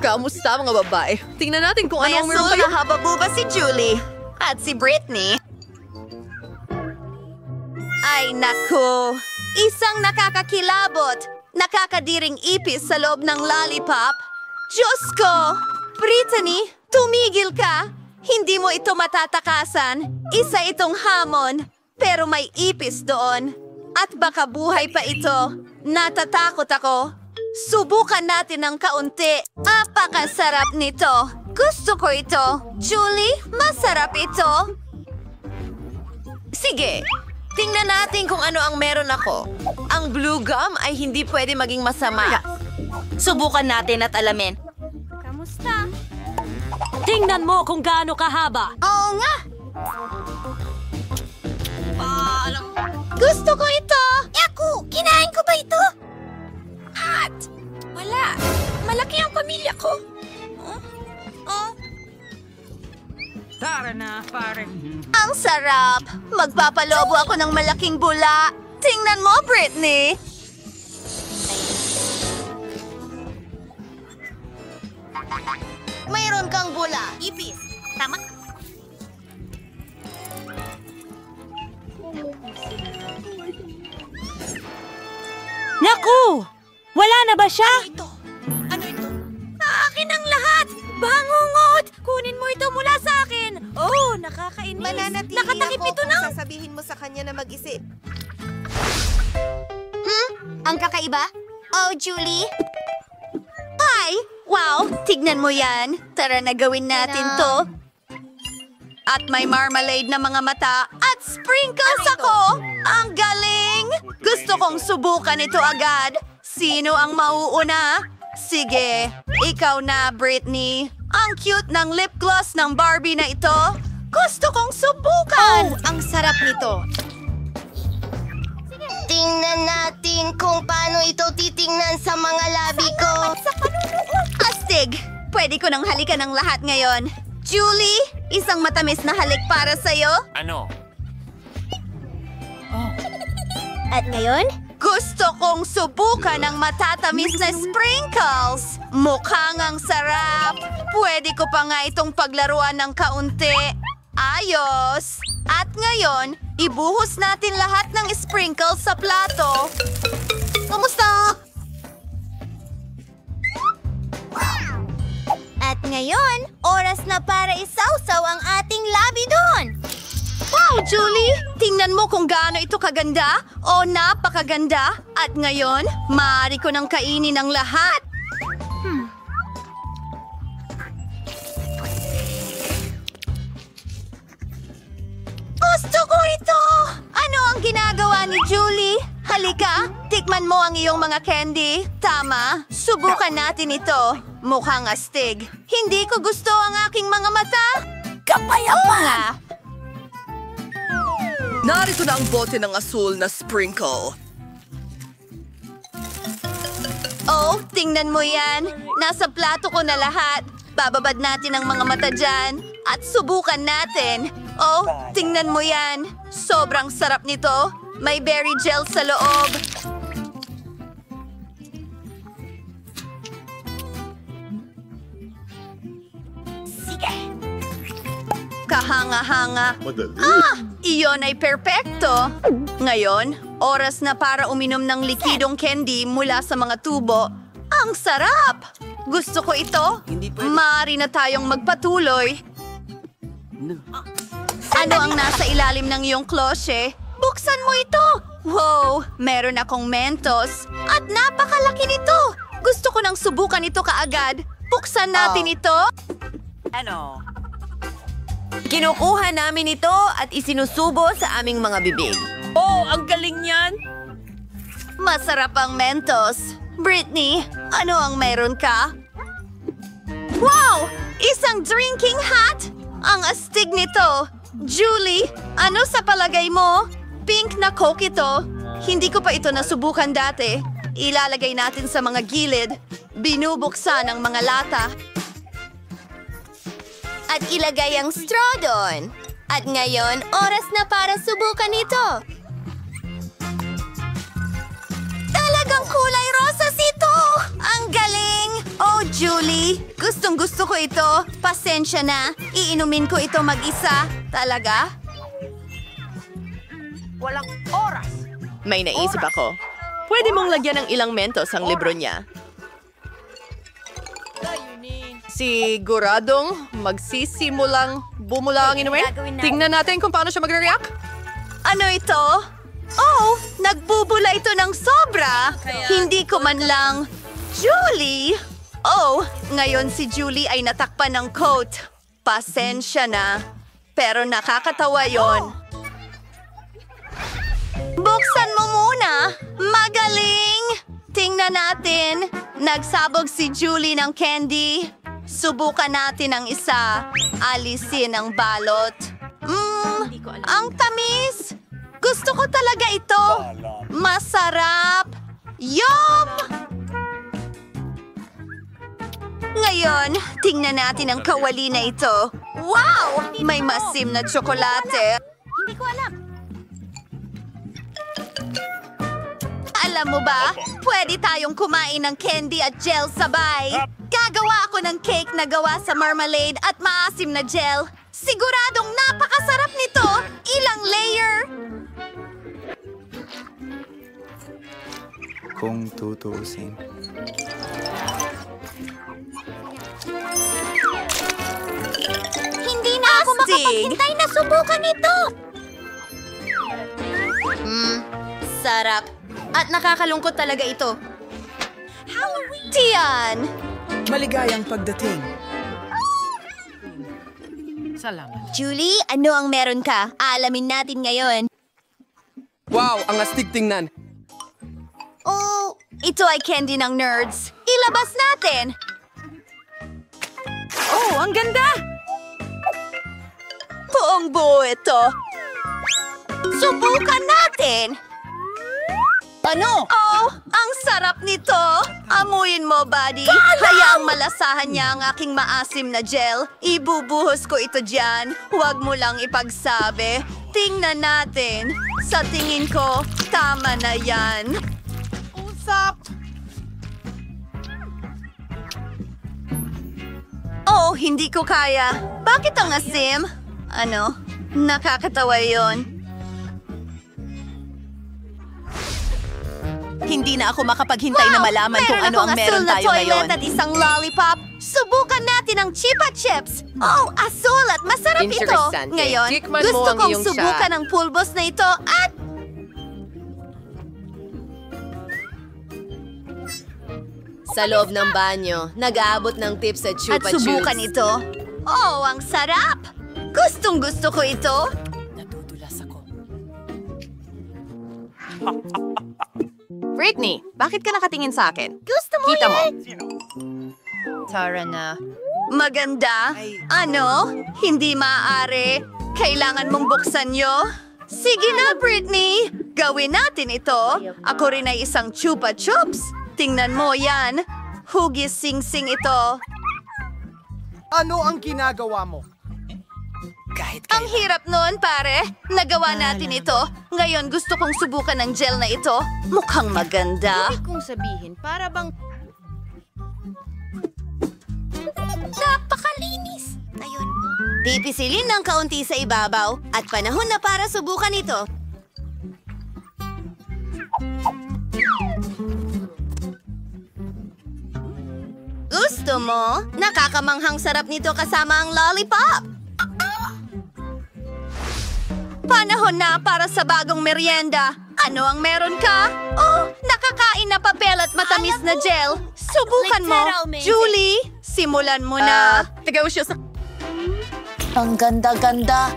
Kamusta mga babae? Tingnan natin kung ano May ang meron asul kayo. na hababuba si Julie at si Britney. Ay naku, isang nakakakilabot, nakakadiring ipis sa loob ng lollipop. Diyos ko! Brittany, tumigil ka! Hindi mo ito matatakasan. Isa itong hamon, pero may ipis doon. At baka buhay pa ito. Natatakot ako. Subukan natin ng kaunti. Apakasarap nito. Gusto ko ito. Julie, masarap ito. Sige, tingnan natin kung ano ang meron ako. Ang blue gum ay hindi pwede maging masama. Subukan natin at alamin. Kamusta? Tingnan mo kung gaano kahaba. Oo nga! Gusto ko ito! Yaku! Kinain ko ba ito? Hot! Wala! Malaki ang pamilya ko. Tara na, pare. Ang sarap! Magpapalobo ako ng malaking bula. Tingnan mo, Britney! Mayroon kang bula. Ipis. Tama? Naku! Wala na ba siya? Ano ito? Sa akin ang lahat! Bangungot! Kunin mo ito mula sa akin! Oh, nakakainis! Mananatili Nakatakip ako ito kung ng... sasabihin mo sa kanya na mag-isip. Ang kakaiba? Oh, Julie? Ay! Wow! Tignan mo yan! Tara na gawin natin to! At may marmalade na mga mata at sprinkles ako! Ang galing! Gusto kong subukan ito agad. Sino ang mauuna? Sige, ikaw na, Britney. Ang cute ng lip gloss ng Barbie na ito. Gusto kong subukan! Oh, ang sarap nito. Tingnan natin kung paano ito titingnan sa mga labi ko. Astig! Pwede ko nang halikan ng lahat ngayon. Julie, isang matamis na halik para sa'yo. Ano? At ngayon? Gusto kong subukan ang matatamis na sprinkles. Mukhang ang sarap. Pwede ko pa nga itong paglaruan ng kaunti. Ayos! At ngayon, ibuhos natin lahat ng sprinkles sa plato. Kamusta? At ngayon, oras na para isawsaw ang ating labi doon. Wow, Julie! Tingnan mo kung gaano ito kaganda. O, napakaganda. At ngayon, maaari ko nang kainin ang lahat. Gusto ko ito! Ano ang ginagawa ni Julie? Halika, tikman mo ang iyong mga candy. Tama, subukan natin ito. Mukhang astig. Hindi ko gusto ang aking mga mata. Kapayapaan! Narito na ang bote ng asul na sprinkle. Oh, tingnan mo yan. Nasa plato ko na lahat. Bababad natin ang mga mata dyan at subukan natin. Oh, tingnan mo yan. Sobrang sarap nito. May berry gel sa loob. Sige. Kahanga-hanga. Iyon ay perpekto. Ngayon, oras na para uminom ng likidong candy mula sa mga tubo. Ang sarap! Gusto ko ito. Maaari na tayong magpatuloy. Ano ang nasa ilalim ng iyong klose? Buksan mo ito! Wow! Meron akong Mentos. At napakalaki nito! Gusto ko nang subukan ito kaagad. Buksan natin ito. Ano? Kinukuha namin ito at isinusubo sa aming mga bibig. Oh, ang galing niyan! Masarap ang Mentos. Britney, ano ang meron ka? Wow! Isang drinking hat! Ang astig nito! Julie, ano sa palagay mo? Pink na Coke ito. Hindi ko pa ito nasubukan dati. Ilalagay natin sa mga gilid. Binubuksan ang mga lata. At ilagay ang straw doon. At ngayon, oras na para subukan ito. Talagang kulay rosas ito! Ang galing! Oh, Julie, gustong-gusto ko ito. Pasensya na. Iinumin ko ito mag-isa. Talaga? May naisip ako. Pwede mong lagyan ng ilang mentos ang libro niya. Siguradong magsisimulang bumula ang inumin. Tingnan natin kung paano siya magre-react. Ano ito? Oh, nagbubula ito ng sobra. Hindi ko man lang. Julie! Oh, ngayon si Julie ay natakpan ng coat. Pasensya na. Pero nakakatawa yon. Buksan mo muna. Magaling! Tingnan natin. Nagsabog si Julie ng candy. Subukan natin ang isa. Alisin ang balot. Ang tamis! Gusto ko talaga ito. Masarap. Yum! Ngayon, tingnan natin ang kawali na ito. Wow! May masim na tsokolate. Hindi ko alam. Alam mo ba, pwede tayong kumain ng candy at gel sabay. Gagawa ako ng cake na gawa sa marmalade at maasim na gel. Siguradong napakasarap nito. Ilang layer. Kung tutuusin. Hindi na ako makapaghintay na subukan ito. Sarap. At nakakalungkot talaga ito. Tian! Maligayang pagdating. Julie, ano ang meron ka? Alamin natin ngayon. Wow, ang astig tingnan. Oh, ito ay candy ng nerds. Ilabas natin! Oh, ang ganda! Buong buo ito. Subukan natin! Ano? Oh, ang sarap nito! Amuyin mo, buddy. Hayaang malasahan niya ang aking maasim na gel. Ibubuhos ko ito dyan. Huwag mo lang ipagsabi. Tingnan natin. Sa tingin ko, tama na yan. Usap! Oh, hindi ko kaya. Bakit ang asim? Ano? Nakakatawa yon. Hindi na ako makapaghintay na malaman kung ano ang meron tayo ngayon. At isang lollipop. Subukan natin ang Chipa Chips. Oh, asul at masarap ito. Interesante. Ngayon, Tikman mo gusto ang kong iyong subukan ang pulbos na ito at... Sa loob ng banyo, nag-aabot ng tips sa At subukan ito. Oh, ang sarap! Gustong-gusto ko ito. Britney, bakit ka nakatingin sa akin? Gusto mo Kita mo. Tara na. Maganda? Ano? Hindi maaari. Kailangan mong buksan nyo? Sige na, Britney. Gawin natin ito. Ako rin ay isang chupa chups. Tingnan mo yan. Hugis sing-sing ito. Ano ang ginagawa mo? Ang hirap nun, pare. Nagawa natin ito. Ngayon gusto kong subukan ng gel na ito. Mukhang maganda. Kung sabihin, para bang... Napakalinis. Ayun. Pipisilin ng kaunti sa ibabaw at panahon na para subukan ito. Gusto mo? Nakakamanghang sarap nito kasama ang lollipop. Panahon na para sa bagong merienda. Ano ang meron ka? Oh, nakakain na papel at matamis na gel. Subukan mo. Julie, simulan mo na. Tagaw siya sa... Ang ganda-ganda.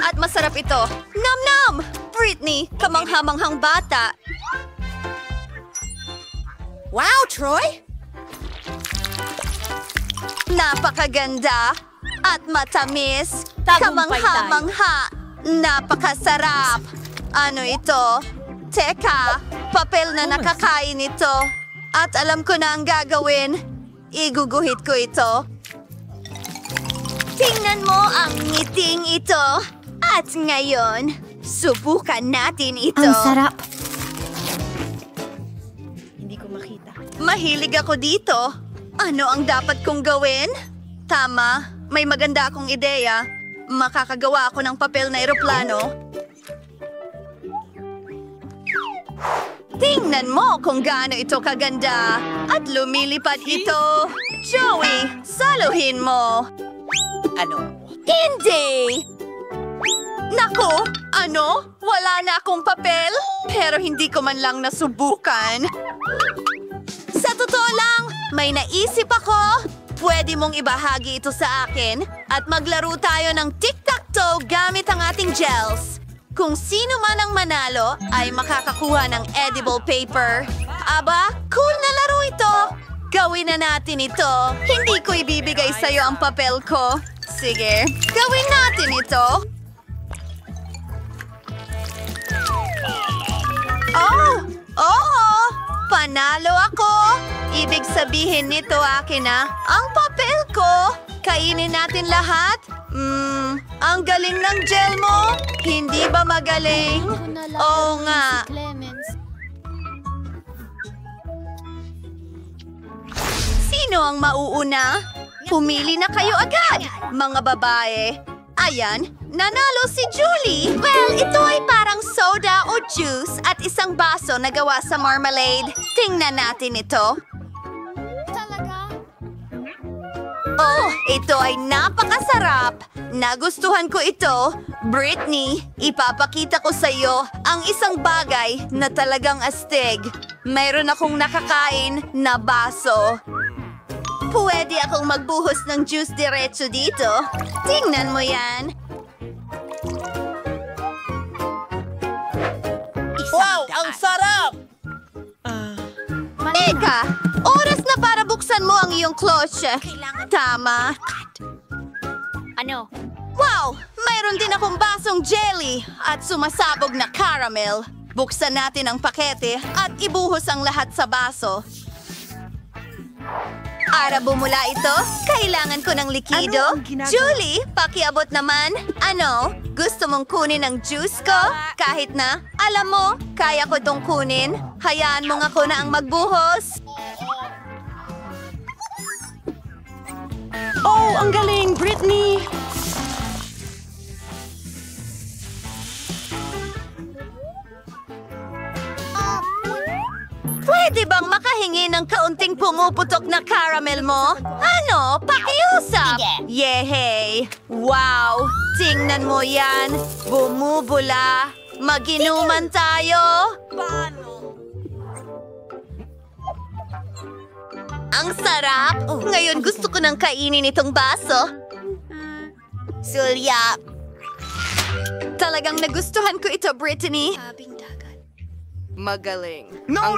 At masarap ito. Nam-nam! Britney, kamanghamanghang bata. Wow, Troy! Napakaganda at matamis. Tagumpay Kamangha-mangha. Napakasarap. Ano ito? Teka, papel na nakakain ito. At alam ko na ang gagawin. Iguguhit ko ito. Tingnan mo ang ngiting ito. At ngayon, subukan natin ito. Ang sarap. Hindi ko makita. Mahilig ako dito. Ano ang dapat kong gawin? Tama, may maganda akong ideya. Makakagawa ako ng papel na eroplano. Tingnan mo kung gaano ito kaganda. At lumilipad ito. Joey, saluhin mo. Ano? Hindi! Naku, ano? Wala na akong papel? Pero hindi ko man lang nasubukan. Sa totoo lang, may naisip ako. Pwede mong ibahagi ito sa akin at maglaro tayo ng tic-tac-toe gamit ang ating gels. Kung sino man ang manalo ay makakakuha ng edible paper. Aba, cool na laro ito. Gawin na natin ito. Hindi ko ibibigay sa'yo ang papel ko. Sige, gawin natin ito. Oh! Panalo ako! Ibig sabihin nito akin na, ang papel ko! Kainin natin lahat? Ang galing ng gel mo! Hindi ba magaling? Oo nga. Sino ang mauuna? Pumili na kayo agad, mga babae. Ayan, nanalo si Julie. Well, ito ay parang soda o juice at isang baso na gawa sa marmalade. Tingnan natin ito. Oh, ito ay napakasarap. Nagustuhan ko ito. Britney, ipapakita ko sa iyo ang isang bagay na talagang astig. Mayroon akong nakakain na baso. Pwede akong magbuhos ng juice diretso dito. Tingnan mo yan. Wow, ang sarap! Eka, oras na para buksan mo ang iyong klotse. Tama. Ano? Wow! Mayroon din akong basong jelly at sumasabog na caramel. Buksan natin ang pakete at ibuhos ang lahat sa baso. Para bumula ito, kailangan ko ng likido. Ano ang ginagawa? Julie, pakiabot naman. Ano? Gusto mong kunin ang juice ko? Kahit na, alam mo, kaya ko itong kunin. Hayaan mo nga ko na ang magbuhos. Oh, ang galing, Britney! Pwede bang makahingi ng kaunting pumuputok na caramel mo? Ano? Pakiusap! Yehey! Wow! Tingnan mo yan! Bumubula! Maginuman tayo! Ang sarap! Ngayon gusto ko nang kainin itong baso. Sulyap! Talagang nagustuhan ko ito, Brittany. Magaling. No!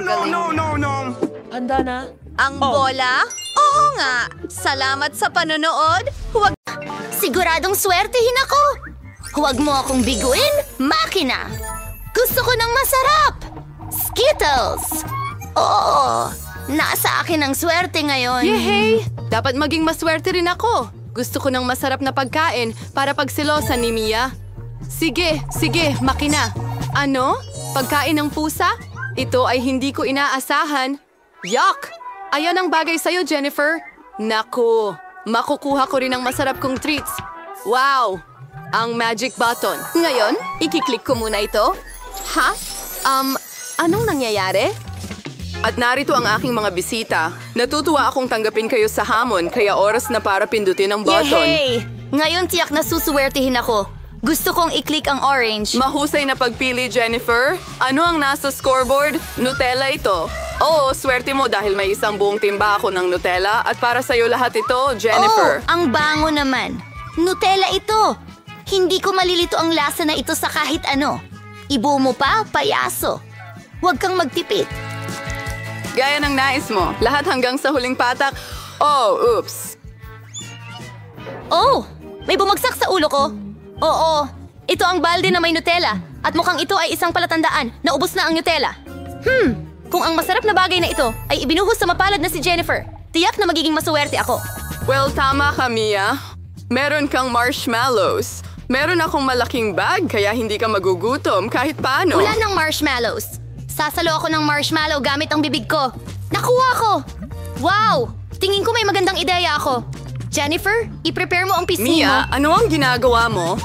Handa na? Ang bola? Oo nga! Salamat sa panonood! Huwag... Siguradong swertihin ako! Huwag mo akong biguin, makina! Gusto ko ng masarap! Skittles! Oo! Nasa akin ang swerte ngayon. Yehey! Dapat maging maswerte rin ako. Gusto ko ng masarap na pagkain para pagsilosan ni Mia. Sige, makina. Ano? Pagkain ng pusa? Ito ay hindi ko inaasahan. Yuck! Ayan ang bagay sa'yo, Jennifer. Naku, makukuha ko rin ang masarap kong treats. Wow! Ang magic button. Ngayon, ikiklik ko muna ito. Ha? Anong nangyayari? At narito ang aking mga bisita. Natutuwa akong tanggapin kayo sa hamon, kaya oras na para pindutin ang button. Yehey! Ngayon tiyak na susuwertihin ako. Gusto kong i-click ang orange. Mahusay na pagpili, Jennifer. Ano ang nasa scoreboard? Nutella ito. Oo, swerte mo dahil may isang buong timba ako ng Nutella at para sa'yo lahat ito, Jennifer. Oh, ang bango naman. Nutella ito. Hindi ko malilito ang lasa na ito sa kahit ano. Ibuo mo pa, payaso. Huwag kang magtipid. Gaya ng nais mo. Lahat hanggang sa huling patak. Oh, oops. Oh, may bumagsak sa ulo ko. Oo, ito ang balde na may Nutella. At mukhang ito ay isang palatandaan na ubos na ang Nutella. Kung ang masarap na bagay na ito ay ibinuhos sa mapalad na si Jennifer, tiyak na magiging masuwerte ako. Well, tama ka, Mia. Meron kang marshmallows. Meron akong malaking bag, kaya hindi ka magugutom kahit paano. Wala ng marshmallows. Sasalo ako ng marshmallow gamit ang bibig ko. Nakuha ko! Wow! Tingin ko may magandang ideya ako. Jennifer, i-prepare mo ang PC mo. Mia, ano ang ginagawa mo?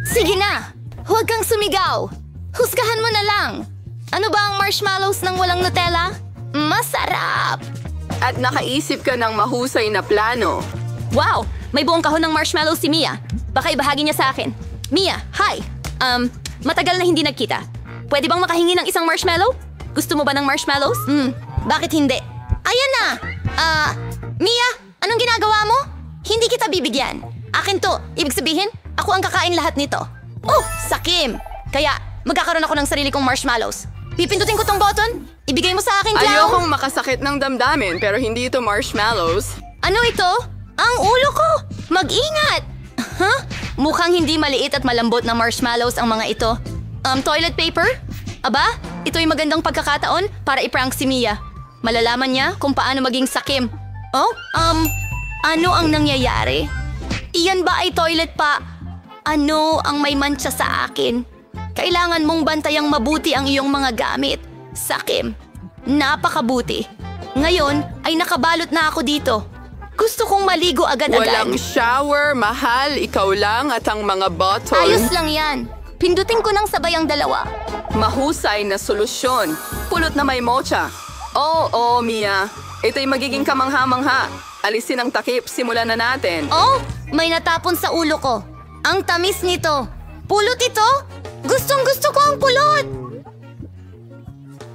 Sige na! Huwag kang sumigaw! Husgahan mo na lang! Ano ba ang marshmallows ng walang Nutella? Masarap! At nakaisip ka ng mahusay na plano. Wow! May buong kahon ng marshmallows si Mia. Baka ibahagi niya sa akin. Mia, hi! Matagal na hindi nagkita. Pwede bang makahingi ng isang marshmallow? Gusto mo ba ng marshmallows? Bakit hindi? Ayan na! Mia, anong ginagawa mo? Hindi kita bibigyan. Akin to. Ibig sabihin, ako ang kakain lahat nito. Oh, sakim! Kaya, magkakaroon ako ng sarili kong marshmallows. Pipindutin ko tong button. Ibigay mo sa akin, clown. Ayokong makasakit ng damdamin pero hindi ito marshmallows. Ano ito? Ang ulo ko! Mag-ingat! Huh? Mukhang hindi maliit at malambot na marshmallows ang mga ito. Toilet paper? Aba, ito'y magandang pagkakataon para iprank si Mia. Malalaman niya kung paano maging sakim. Oh, ano ang nangyayari? Iyan ba ay toilet pa? Ano ang may mantsa sa akin? Kailangan mong bantayang mabuti ang iyong mga gamit. Sakim, napakabuti. Ngayon ay nakabalot na ako dito. Gusto kong maligo agad-agad. Walang shower, mahal, ikaw lang at ang mga bottle. Ayos lang yan. Pindutin ko ng sabay ang dalawa. Mahusay na solusyon. Pulot na may mocha. Oo, Mia. Ito'y magiging kamangha-mangha. Alisin ang takip, simulan na natin. Oh, may natapon sa ulo ko. Ang tamis nito. Pulot ito? Gustong-gusto ko ang pulot.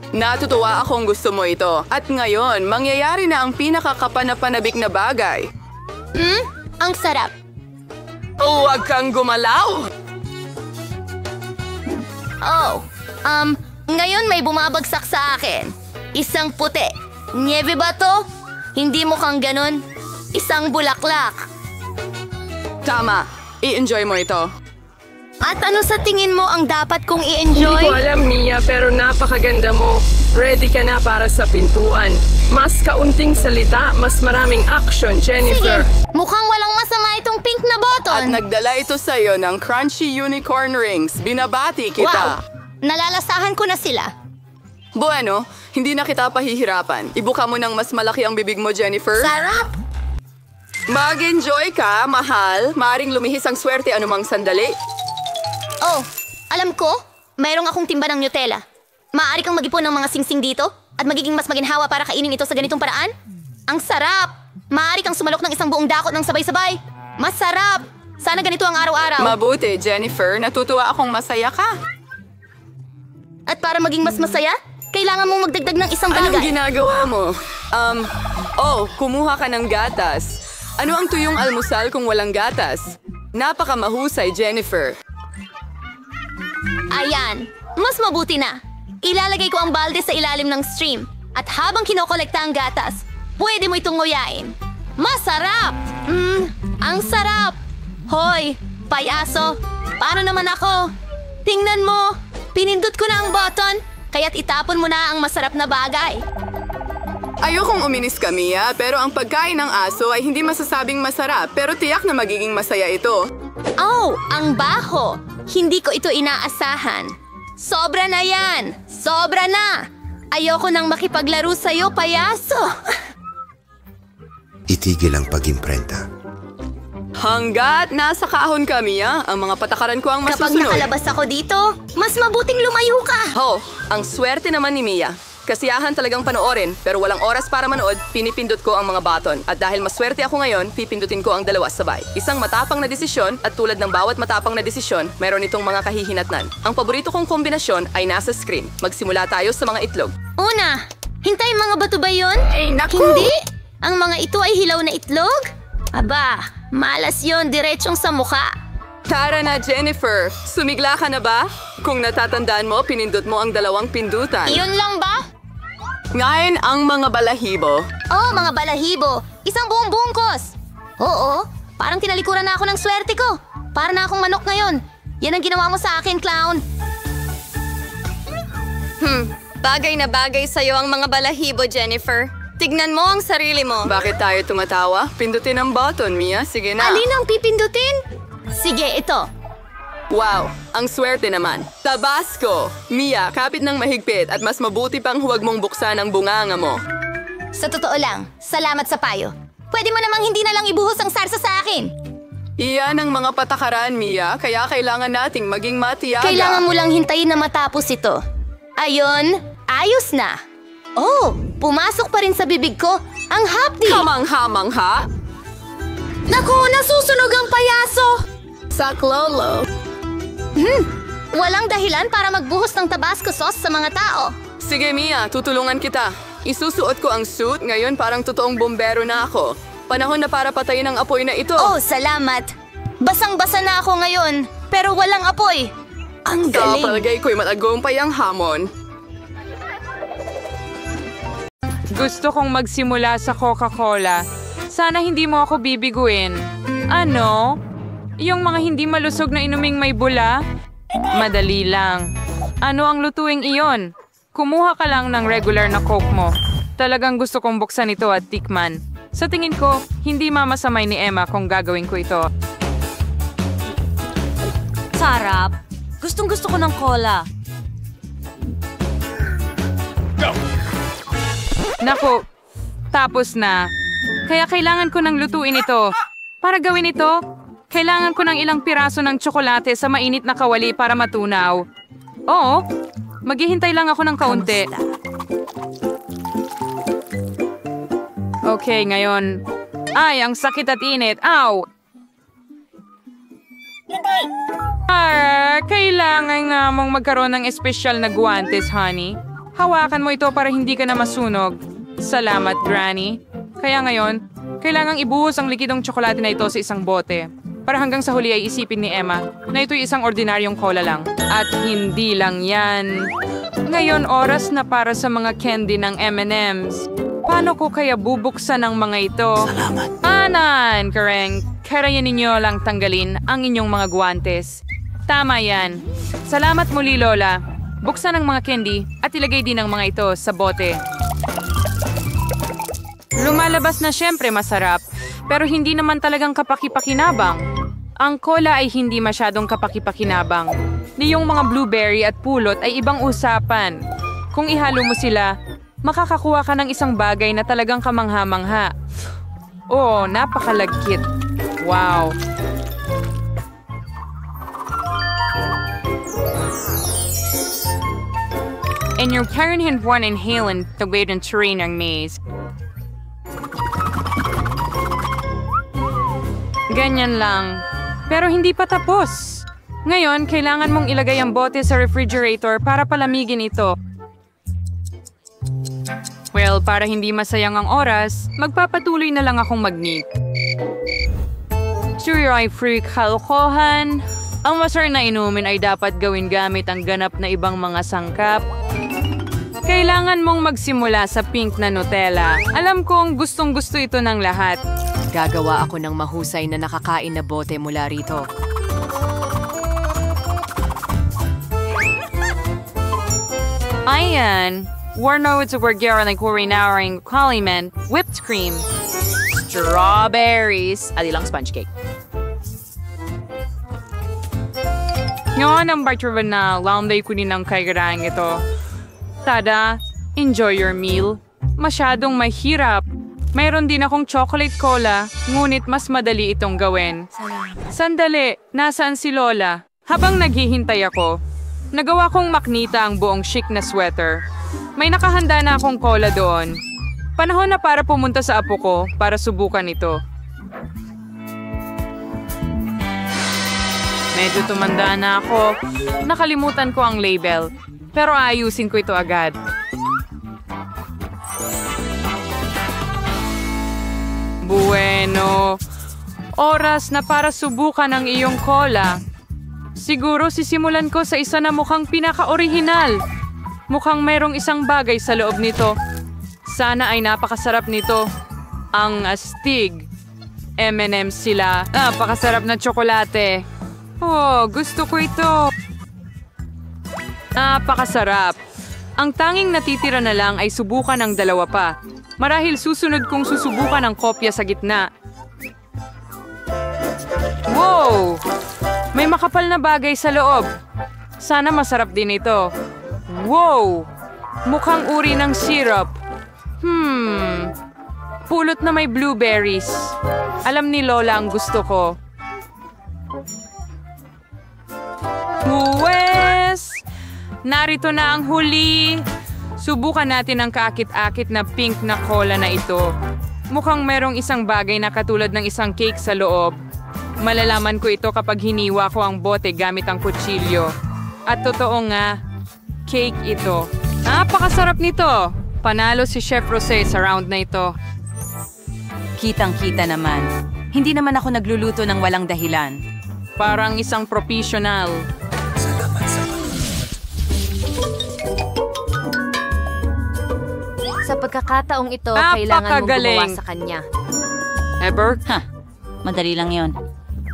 Natutuwa akong gusto mo ito. At ngayon, mangyayari na ang pinakakapanapanabik na bagay. Ang sarap. Huwag kang gumalaw! Oh, ngayon may bumabagsak sa akin. Isang puti. Niebe ba to? Hindi mukhang ganun. Isang bulaklak. Tama, i-enjoy mo ito. At ano sa tingin mo ang dapat kong Hindi ko i-enjoy? alam, Mia, pero napakaganda mo. Ready ka na para sa pintuan. Mas kaunting salita, mas maraming action, Sige, Jennifer. mukhang walang masama itong pink na At button. nagdala ito sa'yo ng crunchy unicorn rings. Binabati kita. Wow, nalalasahan ko na sila. Bueno, hindi na kita pahihirapan. Ibuka mo ng mas malaki ang bibig mo, Jennifer. Sarap! Mag-enjoy ka, mahal. Maaring lumihis ang swerte anumang sandali. Oh, alam ko, mayroong akong timba ng Nutella. Maaari kang mag-ipon ng mga singsing dito at magiging mas maginhawa para kainin ito sa ganitong paraan? Ang sarap! Maaari kang sumalok ng isang buong dakot ng sabay-sabay. Masarap! Sana ganito ang araw-araw. Mabuti, Jennifer. Natutuwa akong masaya ka. At para maging mas masaya, kailangan mong magdagdag ng isang Anong bagay. ginagawa mo? Kumuha ka ng gatas. Ano ang tuyong almusal kung walang gatas? Napakamahusay, Jennifer. Ayan, mas mabuti na. Ilalagay ko ang balde sa ilalim ng stream. At habang kinokolekta ang gatas, pwede mo itong nguyain. Masarap! Ang sarap! Hoy, payaso, paano naman ako? Tingnan mo, pinindot ko na ang button, kaya't itapon mo na ang masarap na bagay. Ayokong uminis ka, Mia, pero ang pagkain ng aso ay hindi masasabing masarap, pero tiyak na magiging masaya ito. Oh, ang baho! Hindi ko ito inaasahan. Sobra na yan! Sobra na! Ayoko nang makipaglaro sa'yo, payaso! Itigil ang pag-imprenta. Hanggat nasa kahon ka, Mia, ang mga patakaran ko ang Kapag masusunod. nakalabas ako dito, mas mabuting lumayo ka! Ang swerte naman ni Mia. Kasiyahan talagang panoorin, pero walang oras para manood, pinipindot ko ang mga button. At dahil maswerte ako ngayon, pipindutin ko ang dalawa sabay. Isang matapang na desisyon at tulad ng bawat matapang na desisyon, meron itong mga kahihinatnan. Ang paborito kong kombinasyon ay nasa screen. Magsimula tayo sa mga itlog. Una, hintay mga bato ba yun? Ay, naku! Hindi? Ang mga ito ay hilaw na itlog? Aba, malas yon diretsong sa mukha. Tara na, Jennifer. Sumigla ka na ba? Kung natatandaan mo, pinindot mo ang dalawang pindutan. Iyon lang ba? Ngayon ang mga balahibo. Oh, mga balahibo. Isang buong bungkos. Oo, parang tinalikuran na ako ng swerte ko. Para na akong manok ngayon. Yan ang ginawa mo sa akin, clown. Bagay na bagay sa'yo ang mga balahibo, Jennifer. Tignan mo ang sarili mo. Bakit tayo tumatawa? Pindutin ang button, Mia. Sige na. Alin ang pipindutin? Sige, ito. Wow, ang swerte naman. Tabasco! Mia, kapit ng mahigpit at mas mabuti pang huwag mong buksan ang bunganga mo. Sa totoo lang, salamat sa payo. Pwede mo namang hindi na lang ibuhos ang sarsa sa akin. Iyan ang mga patakaran, Mia, kaya kailangan nating maging matiyaga. Kailangan mo lang hintayin na matapos ito. Ayon, ayos na. Oh, pumasok pa rin sa bibig ko ang hapdi. Kamangha-mangha? Naku, nasusunog ang payaso! Saklolo. Walang dahilan para magbuhos ng Tabasco sauce sa mga tao. Sige, Mia, tutulungan kita. Isusuot ko ang suit, ngayon parang totoong bombero na ako. Panahon na para patayin ang apoy na ito. Oh, salamat. Basang-basa na ako ngayon, pero walang apoy. Ang Sa galing. palagay ko'y matagumpay ang hamon. Gusto kong magsimula sa Coca-Cola. Sana hindi mo ako bibiguin. Ano? Yung mga hindi malusog na inuming may bula? Madali lang. Ano ang lutuing iyon? Kumuha ka lang ng regular na Coke mo. Talagang gusto kong buksan ito at tikman. Sa tingin ko, hindi mamasamay ni Emma kung gagawin ko ito. Sarap. Gustong-gusto ko ng cola. Naku, tapos na. Kaya kailangan ko ng lutuin ito. Para gawin ito, kailangan ko ng ilang piraso ng tsokolate sa mainit na kawali para matunaw. Oo, maghihintay lang ako ng kaunti. Okay, ngayon. Ay, ang sakit at init. Ow! Kailangan nga mong magkaroon ng espesyal na guwantes, honey. Hawakan mo ito para hindi ka na masunog. Salamat, Granny. Kaya ngayon, kailangang ibuhos ang likidong tsokolate na ito sa isang bote. Para hanggang sa huli ay isipin ni Emma na ito'y isang ordinaryong cola lang. At hindi lang yan. Ngayon, oras na para sa mga candy ng M&M's. Paano ko kaya bubuksan ang mga ito? Salamat. Anan, Kareng. Kaya ninyo lang tanggalin ang inyong mga guwantes. Tama yan. Salamat muli, Lola. Buksan ang mga candy at ilagay din ang mga ito sa bote. Lumalabas na syempre masarap, pero hindi naman talagang kapaki-pakinabang. Ang cola ay hindi masyadong kapaki-pakinabang. Niyong mga blueberry at pulot ay ibang usapan. Kung ihalo mo sila, makakakuha ka ng isang bagay na talagang kamangha-mangha. Oo, napakalagkit. Wow. And your parent had one inhalant the way to train ang maze. Ganyan lang. Pero hindi pa tapos. Ngayon, kailangan mong ilagay ang bote sa refrigerator para palamigin ito. Well, para hindi masayang ang oras, magpapatuloy na lang akong mag-knit. Sure ay free kalokohan. Ang masarap na inumin ay dapat gawin gamit ang ganap na ibang mga sangkap. Kailangan mong magsimula sa pink na Nutella. Alam kong gustong-gusto ito ng lahat. Gagawa ako ng mahusay na nakakain na bote mula rito. Ayan. Warno sa Wargera na kurinawang kaliman, whipped cream, strawberries, at ilang sponge cake. Ngayon ang barturan na launday ko din ang kaigarang ito. Tada, enjoy your meal. Masyadong mahirap. Mayroon din akong chocolate cola, ngunit mas madali itong gawin. Sandali, nasaan si Lola? Habang naghihintay ako, nagawa kong maknita ang buong chic na sweater. May nakahanda na akong cola doon. Panahon na para pumunta sa apo ko para subukan ito. Medyo tumanda na ako. Nakalimutan ko ang label. Pero ayusin ko ito agad. Bueno. Oras na para subukan ang iyong cola. Siguro sisimulan ko sa isa na mukhang pinaka-orihinal. Mukhang mayroong isang bagay sa loob nito. Sana ay napakasarap nito. Ang astig. M&M's sila. Napakasarap na tsokolate. Oh, gusto ko ito. Napakasarap. Ang tanging natitira na lang ay subukan ng dalawa pa. Marahil susunod kong susubukan ang kopya sa gitna. Wow! May makapal na bagay sa loob. Sana masarap din ito. Wow! Mukhang uri ng syrup. Pulot na may blueberries. Alam ni Lola ang gusto ko. Huwes! Narito na ang huli. Subukan natin ang kaakit-akit na pink na cola na ito. Mukhang merong isang bagay na katulad ng isang cake sa loob. Malalaman ko ito kapag hiniwa ko ang bote gamit ang kutsilyo. At totoo nga, cake ito. Napakasarap nito! Panalo si Chef Rosé sa round na ito. Kitang-kita naman. Hindi naman ako nagluluto ng walang dahilan. Parang isang professional. Sa pagkakataong ito, kailangan mong gumawa sa kanya. Ever? Madali lang yon.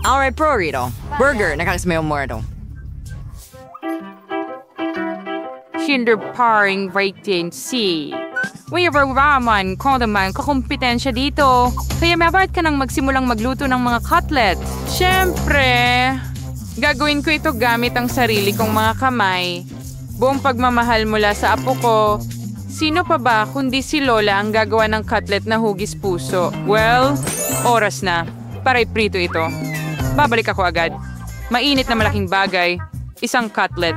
Alright, prorito. Burger, nakakasmayo mo ito. Kinder paring rating C. Wherever raman ko naman kakumpetensya dito. Kaya maba't ka nang magsimulang magluto ng mga cutlet. Siyempre, gagawin ko ito gamit ang sarili kong mga kamay. Buong pagmamahal mula sa apo ko. Sino pa ba kundi si Lola ang gagawa ng cutlet na hugis puso? Well, oras na. Para iprito ito. Babalik ako agad. Mainit na malaking bagay. Isang cutlet.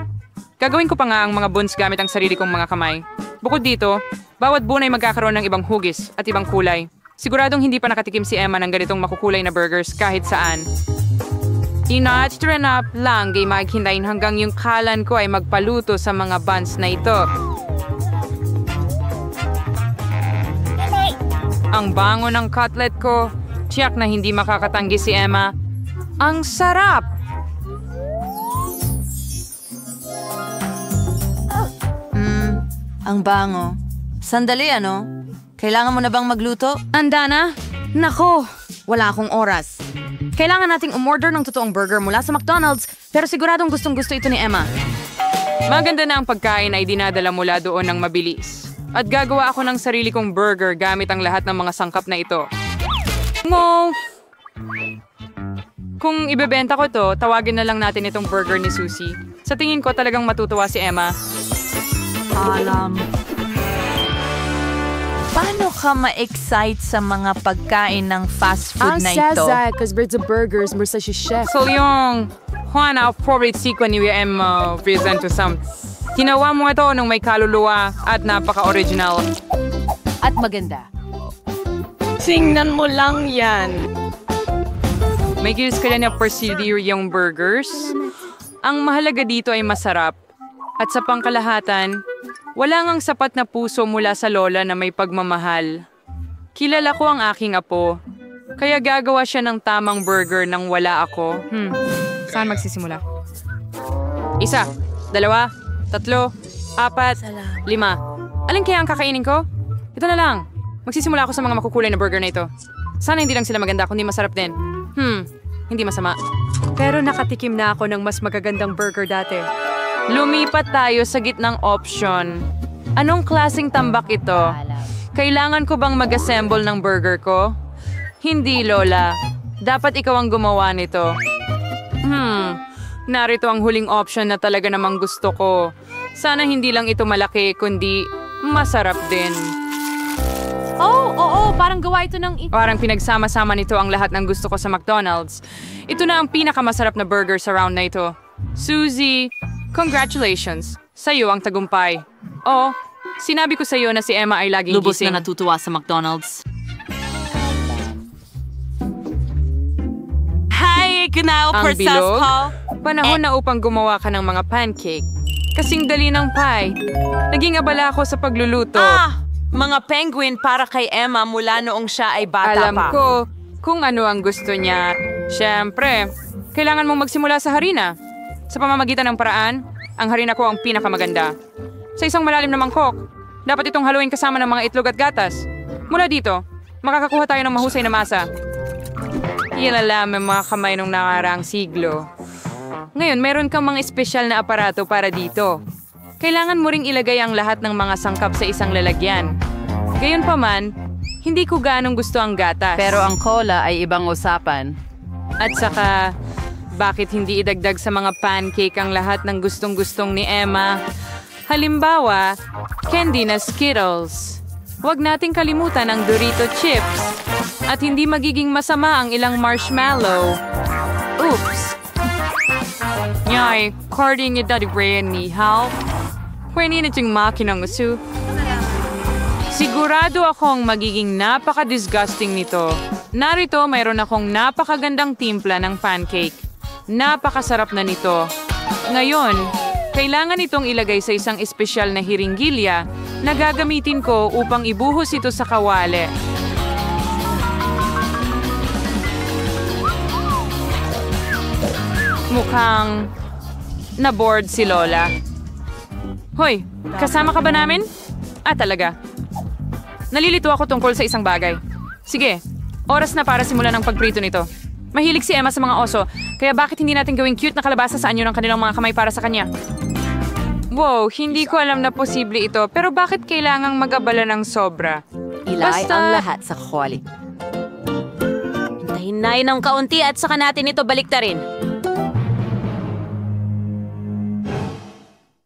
Gagawin ko pa nga ang mga buns gamit ang sarili kong mga kamay. Bukod dito, bawat bun ay magkakaroon ng ibang hugis at ibang kulay. Siguradong hindi pa nakatikim si Emma ng ganitong makukulay na burgers kahit saan. Ina-train up lang ay maghintayin hanggang yung kalan ko ay magpaluto sa mga buns na ito. Ang bango ng cutlet ko. Tiyak na hindi makakatanggi si Emma. Ang sarap! Ang bango. Sandali, ano? Kailangan mo na bang magluto? Andana? Nako, wala akong oras. Kailangan nating umorder ng totoong burger mula sa McDonald's, pero siguradong gustong-gusto ito ni Emma. Maganda na ang pagkain ay dinadala mula doon ng mabilis. At gagawa ako ng sarili kong burger gamit ang lahat ng mga sangkap na ito. Kung ibebenta ko to, tawagin na lang natin itong burger ni Susie. Sa tingin ko talagang matutuwa si Emma. Paano ka ma-excite sa mga pagkain ng fast food na ito? Because birds of burgers, mursa si chef. So yung Juan, ang favorite sequence ni Emma present to some. Ginawa mo ito nung may kaluluwa at napaka-original. At maganda. Tingnan mo lang yan. May gilis ka na procedure yung burgers. Ang mahalaga dito ay masarap. At sa pangkalahatan, wala ngang sapat na puso mula sa lola na may pagmamahal. Kilala ko ang aking apo, kaya gagawa siya ng tamang burger nang wala ako. Saan magsisimula? 1, 2, 3, 4, 5. Alin kaya ang kakainin ko? Ito na lang. Magsisimula ako sa mga makukulay na burger na ito. Sana hindi lang sila maganda, kundi masarap din. Hindi masama. Pero nakatikim na ako ng mas magagandang burger dati. Lumipat tayo sa gitnang option. Anong klaseng tambak ito? Kailangan ko bang mag-assemble ng burger ko? Hindi, Lola. Dapat ikaw ang gumawa nito. Narito ang huling option na talaga namang gusto ko. Sana hindi lang ito malaki, kundi masarap din. Oo, parang gawa ito ng... Parang pinagsama-sama nito ang lahat ng gusto ko sa McDonald's. Ito na ang pinakamasarap na burger sa round na ito. Susie, congratulations! Sa'yo ang tagumpay. Oh, sinabi ko sa'yo na si Emma ay laging Lubos gising. na natutuwa sa McDonald's. Hi, genau, Ang bilog? Panahon na upang gumawa ka ng mga pancake. Kasing dali ng pie. Naging abala ako sa pagluluto. Mga penguin para kay Emma mula noong siya ay bata Alam pa. ko kung ano ang gusto niya. Siyempre, kailangan mong magsimula sa harina. Sa pamamagitan ng paraan, ang harina ko ang pinakamaganda. Sa isang malalim na mangkok, dapat itong haluin kasama ng mga itlog at gatas. Mula dito, makakakuha tayo ng mahusay na masa. Ilalam ang mga kamay nung nakaraang siglo. Ngayon, meron kang mga espesyal na aparato para dito. Kailangan mo ring ilagay ang lahat ng mga sangkap sa isang lalagyan. Gayunpaman, hindi ko ganong gusto ang gatas. Pero ang cola ay ibang usapan. At saka, Bakit hindi idagdag sa mga pancake ang lahat ng gustong-gustong ni Emma? Halimbawa, candy na Skittles. Huwag nating kalimutan ang Dorito chips. At hindi magiging masama ang ilang marshmallow. Oops! Nyay, carding niya dati brain ni Hal. Pwede na tiyong makinang uso. Sigurado akong magiging napaka-disgusting nito. Narito, mayroon akong napakagandang timpla ng pancake. Napakasarap na nito. Ngayon, kailangan itong ilagay sa isang espesyal na hiringgilya na gagamitin ko upang ibuhos ito sa kawali. Mukhang na-bored si Lola. Hoy, kasama ka ba namin? Talaga. Nalilito ako tungkol sa isang bagay. Sige, oras na para simulan ang pagprito nito. Mahilig si Emma sa mga oso, kaya bakit hindi natin gawing cute na kalabasa sa anyo ng kanilang mga kamay para sa kanya? Wow, hindi ko alam na posible ito, pero bakit kailangang mag-abala ng sobra? Ilay ang lahat sa kawali. Hintayin na ng kaunti at saka natin ito baliktarin.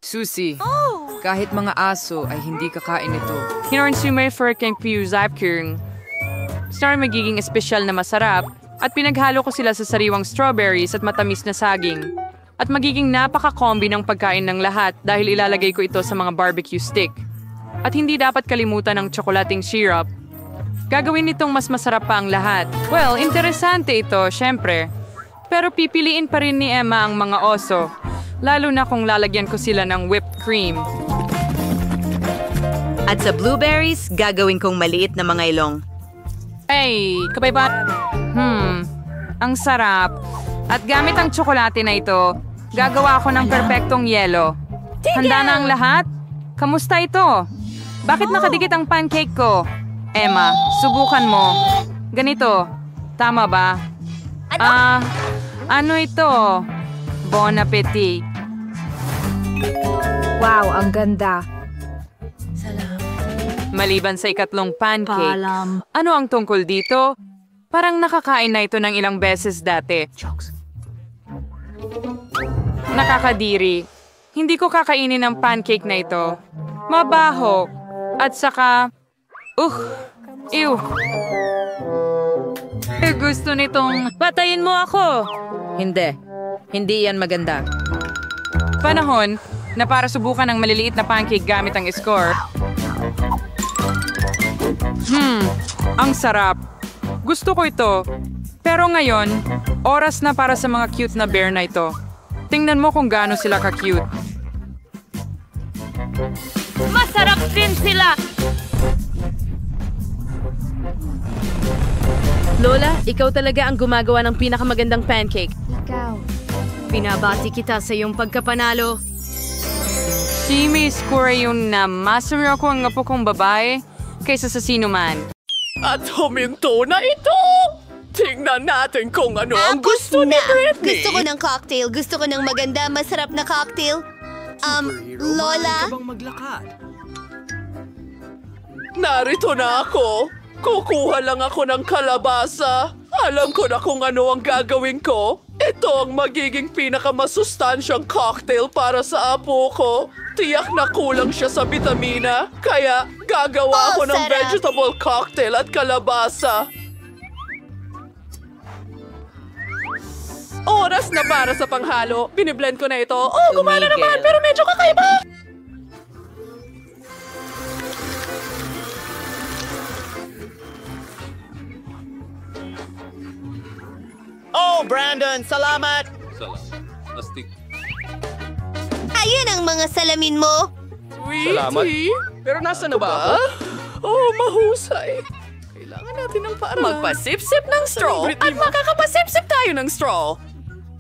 Susi, kahit mga aso ay hindi kakain ito. Hinorin sumay for kang piyuzap kung star magiging espesyal na masarap at pinaghalo ko sila sa sariwang strawberries at matamis na saging. At magiging napaka-combi ng pagkain ng lahat dahil ilalagay ko ito sa mga barbecue stick. At hindi dapat kalimutan ang tsokolating syrup. Gagawin nitong mas masarap pa ang lahat. Well, interesante ito, syempre. Pero pipiliin pa rin ni Emma ang mga oso. Lalo na kung lalagyan ko sila ng whipped cream. At sa blueberries, gagawin kong maliit na mga ilong. Hey, kabayba. Ang sarap. At gamit ang tsokolate na ito, gagawa ako ng perpektong yelo. Handa na ang lahat? Kamusta ito? Bakit nakadikit ang pancake ko? Emma, subukan mo. Ganito. Tama ba? Ano ito? Bon appetit. Wow, ang ganda. Maliban sa ikatlong pancake, ano ang tungkol dito? Parang nakakain na ito ng ilang beses dati. Nakakadiri. Hindi ko kakainin ang pancake na ito. Mabaho. At saka... Ew. Gusto nitong... Patayin mo ako! Hindi. Hindi yan maganda. Panahon na para subukan ang maliliit na pancake gamit ang score. Ang sarap. Gusto ko ito. Pero ngayon, oras na para sa mga cute na bear na ito. Tingnan mo kung gaano sila ka-cute. Masarap din sila! Lola, ikaw talaga ang gumagawa ng pinakamagandang pancake. Binabati kita sa iyong pagkapanalo. Si may score yun na masuri ako ang apo kong babae kaysa sa sino man. At huminto na ito! Tingnan natin kung ano ang gusto ni Britney! Gusto ko ng cocktail. Gusto ko ng maganda, masarap na cocktail. Lola? Narito na ako. Kukuha lang ako ng kalabasa. Alam ko na kung ano ang gagawin ko. Ito ang magiging pinakamasustansyang cocktail para sa apo ko. Tiyak na kulang siya sa bitamina. Kaya gagawa ako ng vegetable cocktail at kalabasa. Oras na para sa panghalo. Biniblend ko na ito. Gumana naman pero medyo kakaiba. Brandon, salamat! Ayun ang mga salamin mo. Salamat. Pero nasa na ba ako? Mahusay. Kailangan natin ng paraan. Magpasip-sip ng straw at makakapasip-sip tayo ng straw.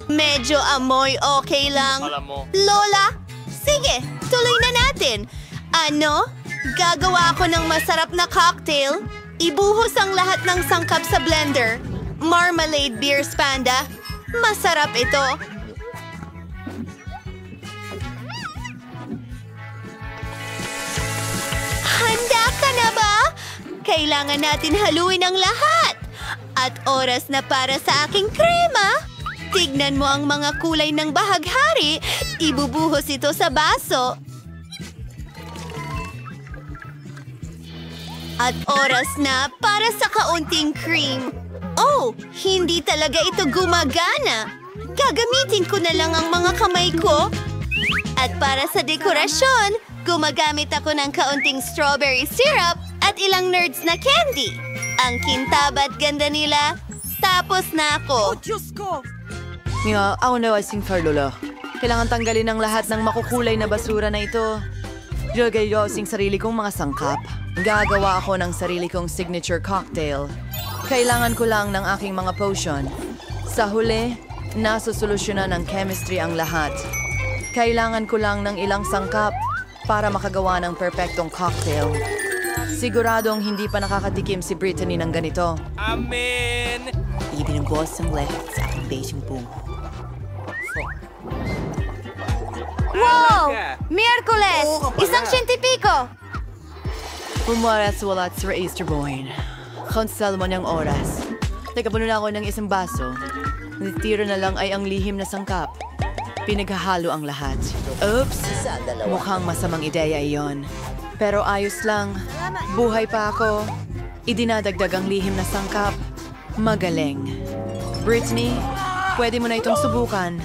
Medyo amoy okay lang. Lola, sige, tuloy na natin. Ano? Gagawa ako ng masarap na cocktail. Ibuhos ang lahat ng sangkap sa blender. Marmalade beer panda. Masarap ito. Handa ka na ba? Kailangan natin haluin ang lahat. At oras na para sa aking krema. Tignan mo ang mga kulay ng bahaghari. Ibubuhos ito sa baso. At oras na para sa kaunting cream. Oh, hindi talaga ito gumagana. Gagamitin ko na lang ang mga kamay ko. At para sa dekorasyon, gumagamit ako ng kaunting strawberry syrup at ilang nerds na candy. Ang kintab at ganda nila. Tapos na ako. Nga, ako na asing Lola. Kailangan tanggalin ang lahat ng makukulay na basura na ito. Ilagay ko asing sarili kong mga sangkap. Gagawa ako ng sarili kong signature cocktail. Kailangan ko lang ng aking mga potion. Sa huli, nasusolusyonan ng chemistry ang lahat. Kailangan ko lang ng ilang sangkap para makagawa ng perpektong cocktail. Siguradong hindi pa nakakatikim si Brittany ng ganito. Amen! Ibig ng boss ang lahat sa aking basing boom. Wow! Miyerkules! Isang siyentipiko! Pumaras walat sa Easter Boy. Konsal mo niyang oras. Nagkapuno na ako ng isang baso. Natitira na lang ay ang lihim na sangkap. Pinaghahalo ang lahat. Oops! Mukhang masamang ideya iyon. Pero ayos lang. Buhay pa ako. Idinadagdag ang lihim na sangkap. Magaling. Brittany, pwede mo na itong subukan.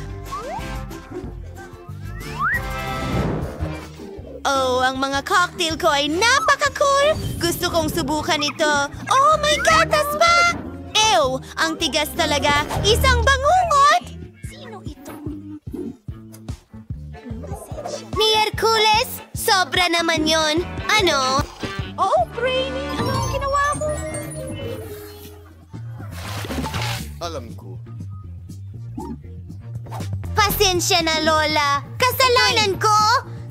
Oh, ang mga cocktail ko ay napaka-cool! Gusto kong subukan ito. Oh, may gatas pa! Ew! Ang tigas talaga! Isang bangungot! Sino ito? Miyerkules! Sobra naman yon. Ano? Oh, Brainy! Ano ang ginawa mo? Alam ko. Pasensya na, Lola. Kasalanan ko!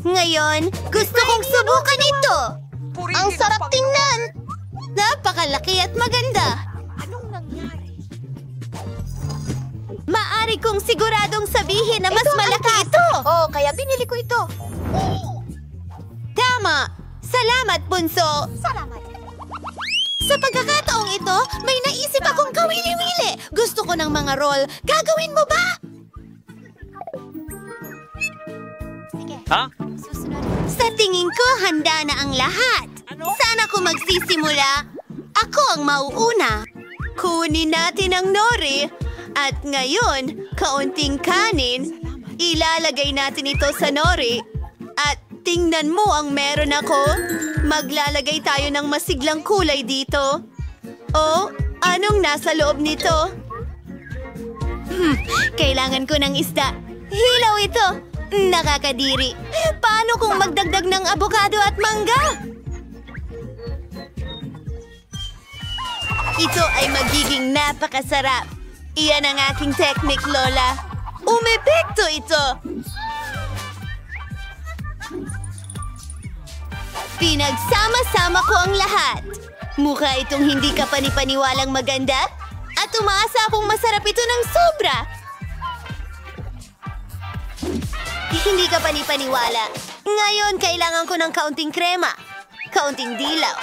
Ngayon, gusto kong subukan ito. Ang sarap tingnan. Napakalaki at maganda. Anong nangyari? Maari kong siguradong sabihin na mas malaki ito. Oh, kaya binili ko ito. Tama. Salamat, Bunso. Salamat. Sa pagkakataong ito, may naisip akong kawili-wili. Gusto ko ng mga roll. Gagawin mo ba? Ha? Sa tingin ko, handa na ang lahat. Saan ako magsisimula? Ako ang mauuna. Kunin natin ang nori. At ngayon, kaunting kanin. Ilalagay natin ito sa nori. At tingnan mo ang meron ako. Maglalagay tayo ng masiglang kulay dito. Oh, anong nasa loob nito? Kailangan ko ng isda. Hilaw ito. Nakakadiri. Paano kung magdagdag ng abokado at mangga? Ito ay magiging napakasarap. Iyan ang aking technique, Lola. Umepekto ito! Pinagsama-sama ko ang lahat. Mukha itong hindi ka panipaniwalang maganda at umaasa akong masarap ito ng sobra. Hindi ka panipaniwala. Ngayon, kailangan ko ng kaunting krema. Kaunting dilaw.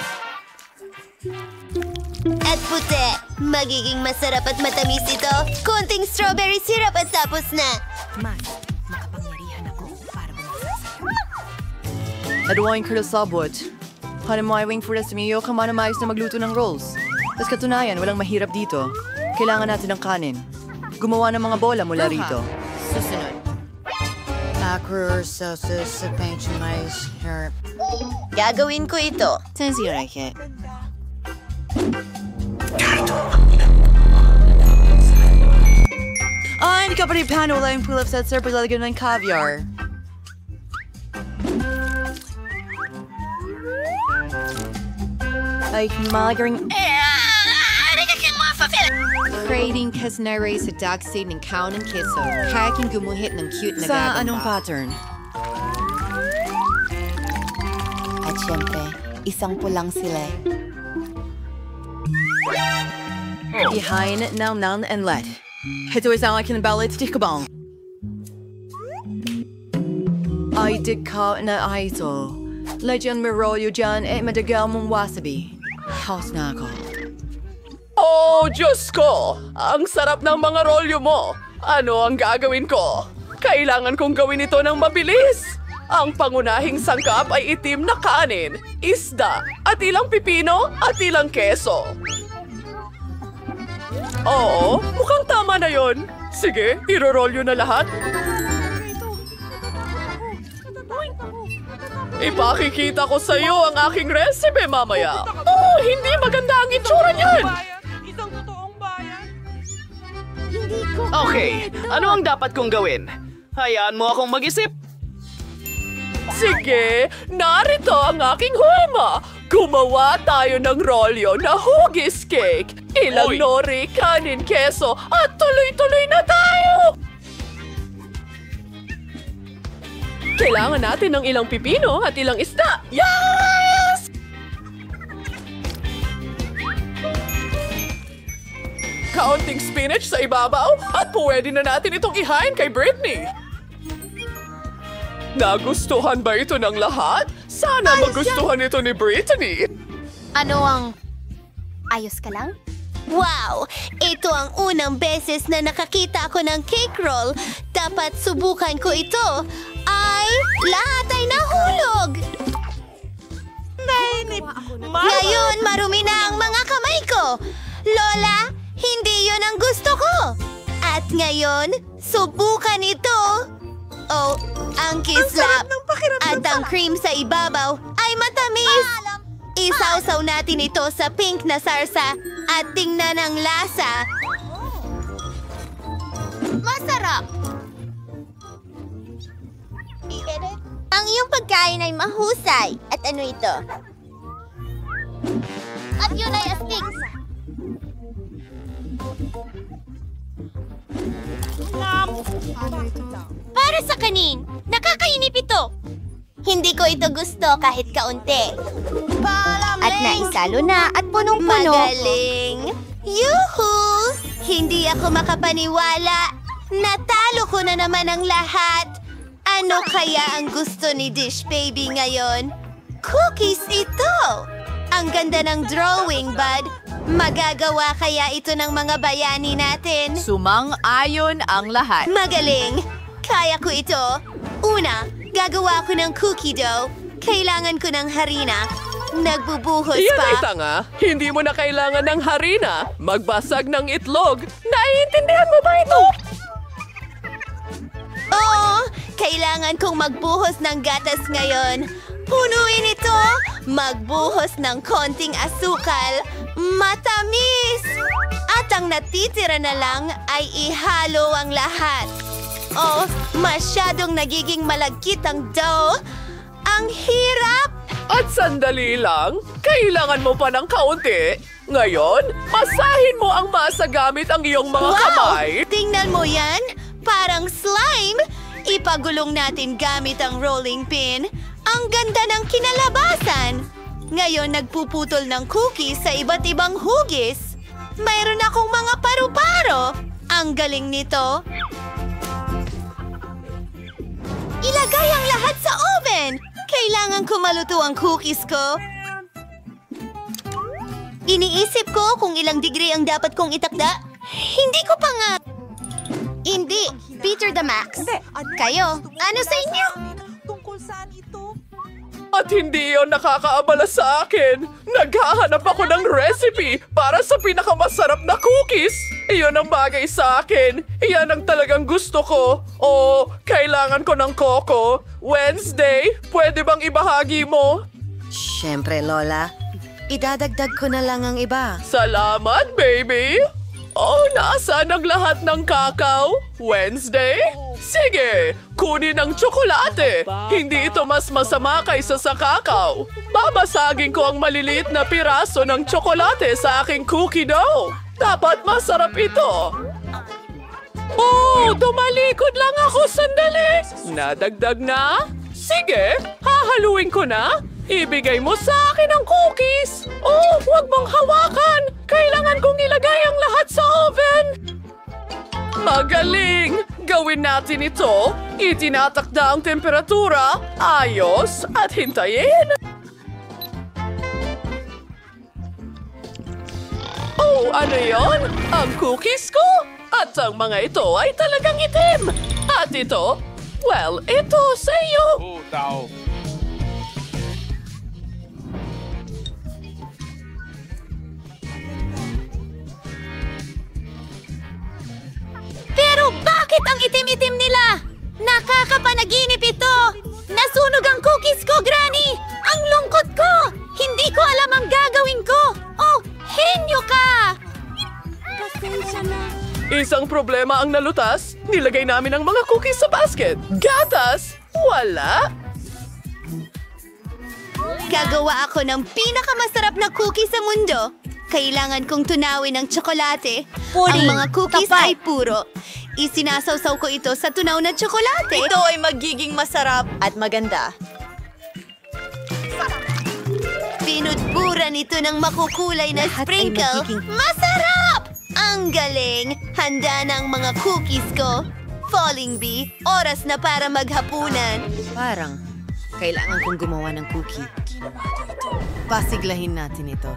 At puti. Magiging masarap at matamis ito. Konting strawberry syrup at tapos na. Makapangyarihan ako para bumagsak. Adwain ko na sabot. Hanamaiwing for us miyo ka manamayos na magluto ng rolls. Tapos katunayan, walang mahirap dito. Kailangan natin ng kanin. Gumawa ng mga bola mula rito. Susunod. Sa pensionized herb. Gagawin ko ito. Sensirake. Hindi ka pa rin paano wala yung pull-ups at syrup lalagyan ng caviar. Ay, malagaring... Creating Casnare sa dark side ng kaon ng keso. Kaya king gumuhit ng cute na Sa gagamba. anong pattern? At syempre, isang pulang sila. Behind, now, and let. Ito ay isang akin ballot di kabang. Ay, di ka na ito. Legend Miroyo dyan, madagal mong wasabi. House na ako. Oh, Diyos ko! Ang sarap ng mga rolyo mo! Ano ang gagawin ko? Kailangan kong gawin ito ng mabilis. Ang pangunahing sangkap ay itim na kanin, isda, at ilang pipino at ilang keso. Oo, mukhang tama na yon. Sige, iro-roll yun na lahat. Ipakikita ko sa iyo ang aking recipe mamaya. Oh, hindi maganda ang itsura niyan. Okay, ano ang dapat kong gawin? Hayaan mo akong mag-isip. Sige, narito ang aking hulma. Gumawa tayo ng rolyo na hugis cake. Ilang nori, kanin, keso, at tuloy-tuloy na tayo! Kailangan natin ng ilang pipino at ilang isda. Yes! Kaunting spinach sa ibabaw at pwede na natin itong ihain kay Britney. Nagustuhan ba ito ng lahat? Sana magustuhan ito ni Brittany. Ano ang... Ayos ka lang? Wow! Ito ang unang beses na nakakita ako ng cake roll. Dapat subukan ko ito. Ay, lahat ay nahulog! Ngayon, marumi na ang mga kamay ko. Lola, hindi yon ang gusto ko. At ngayon, subukan ito. Oh, ang kislap at ang cream sa ibabaw ay matamis. Isawsaw natin ito sa pink na sarsa at tingnan ang lasa. Masarap! Ang iyong pagkain ay mahusay. At ano ito? At yun ay astig. Para sa kanin, nakakainip ito. Hindi ko ito gusto kahit kaunti. At naisalo na at punong-puno. Magaling! Yuhu! Hindi ako makapaniwala. Natalo ko na naman ang lahat. Ano kaya ang gusto ni Dish Baby ngayon? Cookies ito! Ang ganda ng drawing, bud. Magagawa kaya ito ng mga bayani natin? Sumang-ayon ang lahat. Magaling! Kaya ko ito. Una, gagawa ko ng cookie dough. Kailangan ko ng harina. Nagbubuhos Yan pa. ay tanga. Hindi mo na kailangan ng harina. Magbasag ng itlog. Naiintindihan mo ba ito? Oo, kailangan kong magbuhos ng gatas ngayon. Punuin ito. Magbuhos ng konting asukal. Matamis! At ang natitira na lang ay ihalo ang lahat. Oh, masyadong nagiging malagkit ang dough. Ang hirap! At sandali lang, kailangan mo pa ng kaunti. Ngayon, masahin mo ang masa gamit ang iyong mga kamay. Tingnan mo yan! Parang slime! Ipagulong natin gamit ang rolling pin. Ang ganda ng kinalabasan! Ngayon, nagpuputol ng cookies sa iba't ibang hugis. Mayroon akong mga paru-paro. Ang galing nito. Ilagay ang lahat sa oven! Kailangan ko maluto ang cookies ko. Iniisip ko kung ilang degree ang dapat kong itakda. Hindi ko pa nga... Hindi. Peter the Max. Kayo, ano sa inyo? At hindi yon nakakaabala sa akin. Naghahanap ako ng recipe para sa pinakamasarap na cookies. Iyon ang bagay sa akin. Iyan ang talagang gusto ko. Oh, kailangan ko ng coco. Wednesday, pwede bang ibahagi mo? Siyempre, Lola. Idadagdag ko na lang ang iba. Salamat, baby! Oh, nasaan ang lahat ng kakao? Wednesday? Sige, kunin ang tsokolate. Hindi ito mas masama kaysa sa kakao. Babasagin ko ang maliliit na piraso ng tsokolate sa aking cookie dough. Dapat masarap ito. Oh, tumalikod lang ako sandali. Nadagdag na? Sige, hahaluin ko na. Ibigay mo sa akin ang cookies! Oh, huwag mong hawakan! Kailangan kong ilagay ang lahat sa oven! Magaling! Gawin natin ito. Itinatakda ang temperatura, ayos, at hintayin. Oh, ano yon? Ang cookies ko? At ang mga ito ay talagang itim. At ito, well, ito sa iyo. Pero bakit ang itim-itim nila? Nakakapanaginip ito! Nasunog ang cookies ko, Granny! Ang lungkot ko! Hindi ko alam ang gagawin ko! Oh, henyo ka! Pasensya na. Isang problema ang nalutas. Nilagay namin ang mga cookies sa basket. Gatas? Wala. Gagawa ako ng pinakamasarap na cookie sa mundo. Kailangan kong tunawin ang tsokolate. Ang mga cookies ay puro. Isinasawsaw ko ito sa tunaw na tsokolate. Ito ay magiging masarap at maganda. Pinudburan ito ng makukulay na sprinkle. Masarap! Ang galing! Handa na ang mga cookies ko. Falling Bee, oras na para maghapunan. Parang kailangan kong gumawa ng cookie. Pasiglahin natin ito.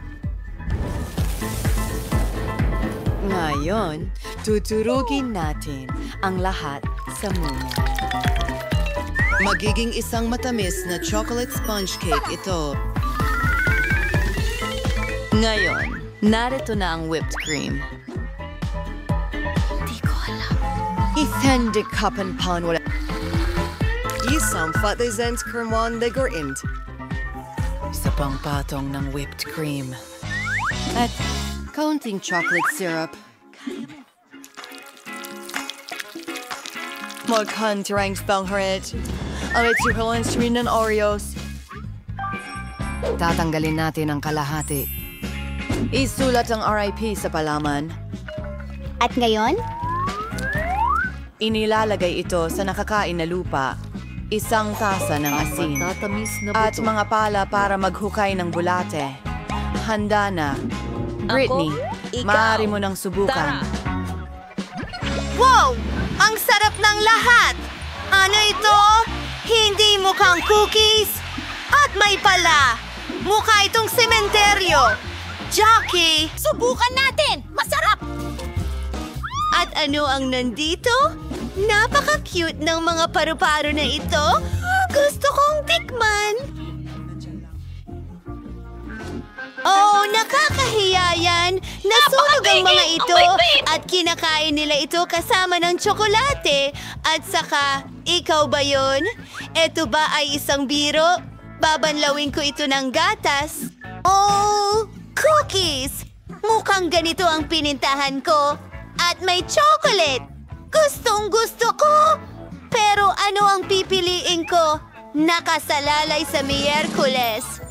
Ngayon, tuturugin natin ang lahat sa muna. Magiging isang matamis na chocolate sponge cake ito. Ngayon, narito na ang whipped cream. Di ko alam. Isang dekapan pan wala. Isang fatizens kermon de gorint. Isa pang patong ng whipped cream. At kaunting chocolate syrup. Magkantirang spangharit. Ang itsipilans rin ng Oreos. Tatanggalin natin ang kalahati. Isulat ang RIP sa palaman. At ngayon? Inilalagay ito sa nakakain na lupa. Isang tasa ng asin. At mga pala para maghukay ng bulate. Handa na. Britney, maaari mo nang subukan. Wow! Ang sarap ng lahat! Ano ito? Hindi mukhang cookies? At may pala! Mukha itong sementeryo! Jackie! Subukan natin! Masarap! At ano ang nandito? Napaka-cute ng mga paru-paro na ito. Gusto kong tikman! Oh, nakakahiya yan! Nasunog ang mga ito at kinakain nila ito kasama ng tsokolate. At saka, ikaw ba yun? Ito ba ay isang biro? Babanlawin ko ito ng gatas. Oh, cookies! Mukhang ganito ang pinintahan ko. At may chocolate! Gustong gusto ko! Pero ano ang pipiliin ko? Nakasalalay sa Miyerkules.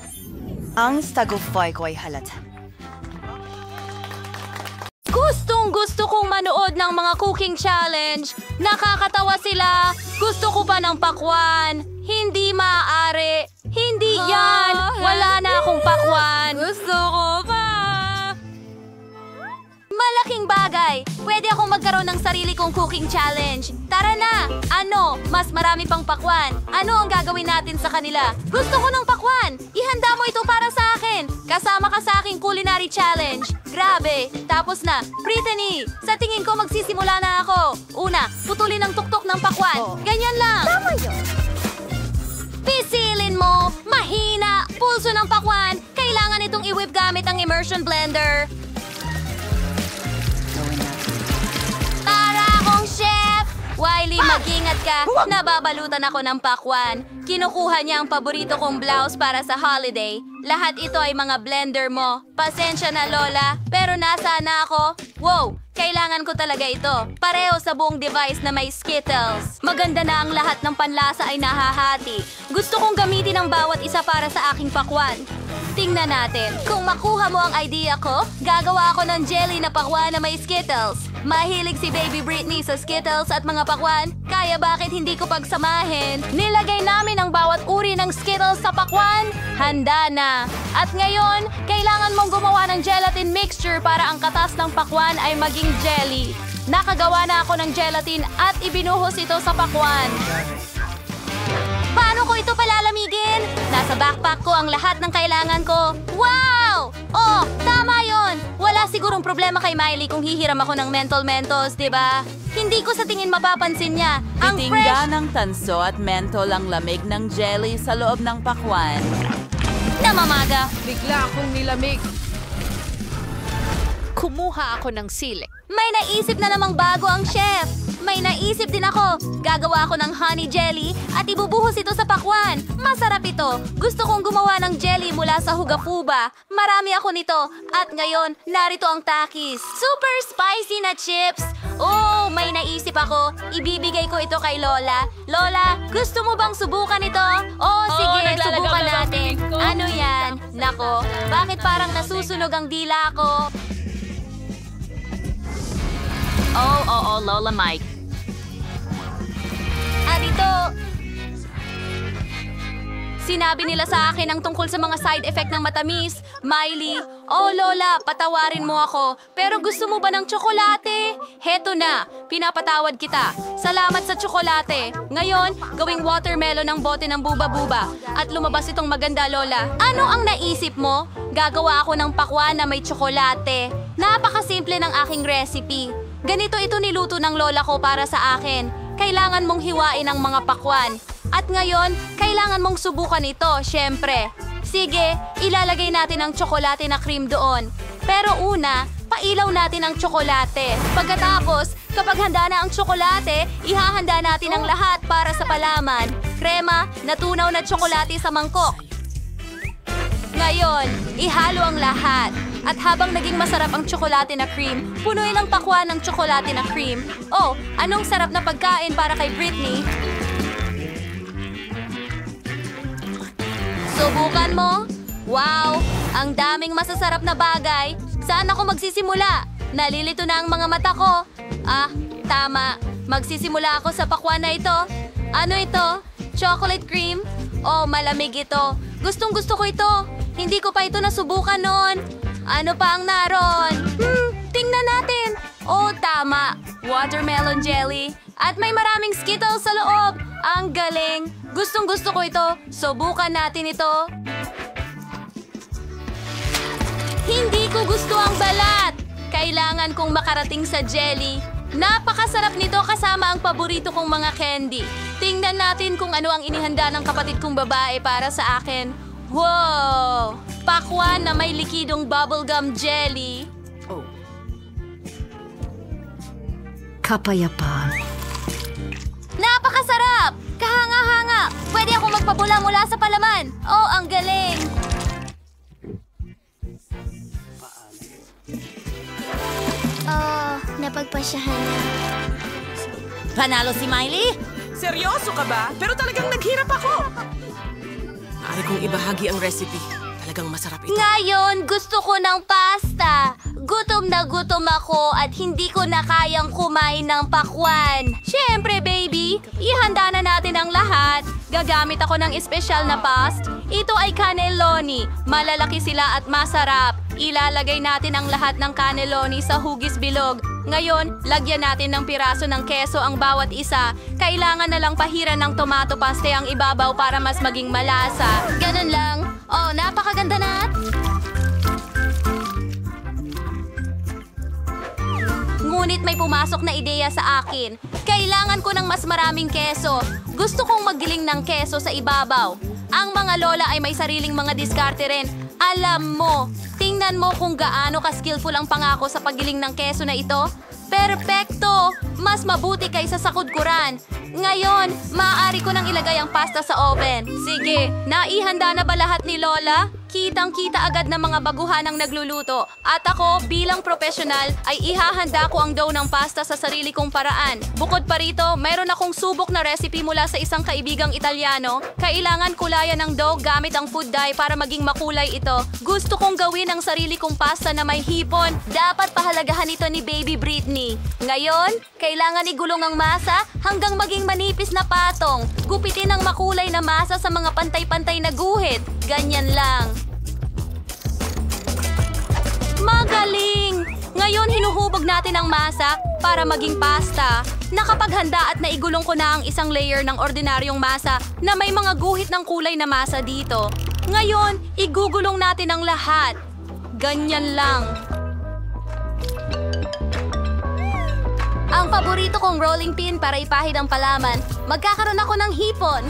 Ang stagufay ko ay halata. Gustong gusto kong manood ng mga cooking challenge. Nakakatawa sila. Gusto ko pa ng pakwan. Hindi maaari. Hindi yan. Wala na akong pakwan. Gusto ko pa. Malaking bagay. Pwede akong magkaroon ng sarili kong cooking challenge. Tara na! Ano? Mas marami pang pakwan. Ano ang gagawin natin sa kanila? Gusto ko ng pakwan! Ihanda mo ito para sa akin! Kasama ka sa aking culinary challenge. Grabe! Tapos na. Brittany! Sa tingin ko magsisimula na ako. Una, putulin ang tuktok ng pakwan. Ganyan lang. Tama yun. Pisilin mo! Mahina! Pulso ng pakwan! Kailangan itong i-whip gamit ang immersion blender. Chef! Wiley, mag-ingat ka. Nababalutan ako ng pakwan. Kinukuha niya ang paborito kong blouse para sa holiday. Lahat ito ay mga blender mo. Pasensya na, Lola. Pero nasaan na ako? Wow! Kailangan ko talaga ito. Pareho sa buong device na may Skittles. Maganda na ang lahat ng panlasa ay nahahati. Gusto kong gamitin ang bawat isa para sa aking pakwan. Tingnan natin. Kung makuha mo ang idea ko, gagawa ako ng jelly na pakwan na may Skittles. Mahilig si Baby Britney sa Skittles at mga pakwan, kaya bakit hindi ko pagsamahin? Nilagay namin ang bawat uri ng Skittles sa pakwan. Handa na. At ngayon, kailangan mong gumawa ng gelatin mixture para ang katas ng pakwan ay maging jelly. Nakagawa na ako ng gelatin at ibinuhos ito sa pakwan. Paano ko ito palalamigin? Nasa backpack ko ang lahat ng kailangan ko. Wow! Oh, tama yon. Wala sigurong problema kay Miley kung hihiram ako ng Mentos, di ba? Hindi ko sa tingin mapapansin niya. Ang Titingga ng tanso at mentol ang lamig ng jelly sa loob ng pakwan. Namamaga. Bigla akong nilamig. Kumuha ako ng sili. May naisip na namang bago ang chef. May naisip din ako. Gagawa ako ng honey jelly at ibubuhos ito sa pakwan. Masarap ito. Gusto kong gumawa ng jelly mula sa hugapuba. Marami ako nito. At ngayon, narito ang takis. Super spicy na chips. Oh, may naisip ako. Ibibigay ko ito kay Lola. Lola, gusto mo bang subukan ito? Oh, sige, subukan natin. Ano yan? Nako, bakit parang nasusunog ang dila ko? Oo, Lola Mike. At ito, sinabi nila sa akin ang tungkol sa mga side effect ng matamis. Miley, oh Lola, patawarin mo ako. Pero gusto mo ba ng tsokolate? Heto na, pinapatawad kita. Salamat sa tsokolate. Ngayon, gawing watermelon ang bote ng buba-buba. At lumabas itong maganda, Lola. Ano ang naisip mo? Gagawa ako ng pakwan na may tsokolate. Napakasimple ng aking recipe. Ganito ito niluto ng lola ko para sa akin. Kailangan mong hiwain ang mga pakwan. At ngayon, kailangan mong subukan ito, syempre. Sige, ilalagay natin ang tsokolate na cream doon. Pero una, pailaw natin ang tsokolate. Pagkatapos, kapag handa na ang tsokolate, ihahanda natin ang lahat para sa palaman. Krema, natunaw na tsokolate sa mangkok. Ngayon, ihalo ang lahat. At habang naging masarap ang tsokolate na cream, punuin ang pakwan ng tsokolate na cream. Oh, anong sarap na pagkain para kay Britney? Subukan mo? Wow, ang daming masasarap na bagay. Saan ako magsisimula? Nalilito na ang mga mata ko. Ah, tama. Magsisimula ako sa pakwan na ito. Ano ito? Chocolate cream? Oh, malamig ito. Gustong-gusto ko ito. Hindi ko pa ito nasubukan noon. Ano pa ang naroon? Tingnan natin. Oh, tama. Watermelon jelly. At may maraming Skittles sa loob. Ang galing. Gustong-gusto ko ito. Subukan natin ito. Hindi ko gusto ang balat. Kailangan kong makarating sa jelly. Napakasarap nito kasama ang paborito kong mga candy. Tingnan natin kung ano ang inihanda ng kapatid kong babae para sa akin. Wow! Pakwan na may likidong bubblegum jelly. Oh. Kapayapaan. Napakasarap! Kahanga-hanga! Pwede ako magpabula mula sa palaman. Oh, ang galing! Oh, napagpasyahan na. Panalo si Miley? Seryoso ka ba? Pero talagang naghirap ako. Maaari kong ibahagi ang recipe. Talagang masarap ito. Ngayon, gusto ko ng pasta. Gutom na gutom ako at hindi ko na kayang kumain ng pakwan. Siyempre, baby, ihanda na natin ang lahat. Gagamit ako ng espesyal na pasta. Ito ay cannelloni. Malalaki sila at masarap. Ilalagay natin ang lahat ng cannelloni sa hugis bilog. Ngayon, lagyan natin ng piraso ng keso ang bawat isa. Kailangan na lang pahiran ng tomato paste ang ibabaw para mas maging malasa. Ganun lang. Oh, napakaganda na. Ngunit may pumasok na ideya sa akin. Kailangan ko ng mas maraming keso. Gusto kong maggiling ng keso sa ibabaw. Ang mga lola ay may sariling mga diskarte rin. Alam mo, tingnan mo kung gaano ka-skillful ang pangako sa paggiling ng keso na ito. Perpekto! Mas mabuti kaysa sa kudkuran. Ngayon, maaari ko nang ilagay ang pasta sa oven. Sige, naihanda na ba lahat ni Lola? Kitang-kita agad ng mga baguhan ang nagluluto. At ako, bilang profesional, ay ihahanda ko ang dough ng pasta sa sarili kong paraan. Bukod pa rito, mayroon akong subok na recipe mula sa isang kaibigang Italyano. Kailangan kulayan ng dough gamit ang food dye para maging makulay ito. Gusto kong gawin ang sarili kong pasta na may hipon. Dapat pahalagahan ito ni Baby Britney. Ngayon, kailangan igulong ang masa hanggang maging manipis na patong. Gupitin ang makulay na masa sa mga pantay-pantay na guhit. Ganyan lang. Magaling! Ngayon, hinuhubog natin ang masa para maging pasta. Nakapaghanda at naigulong ko na ang isang layer ng ordinaryong masa na may mga guhit ng kulay na masa dito. Ngayon, igugulong natin ang lahat. Ganyan lang. Ang paborito kong rolling pin para ipahid ang palaman. Magkakaroon ako ng hipon.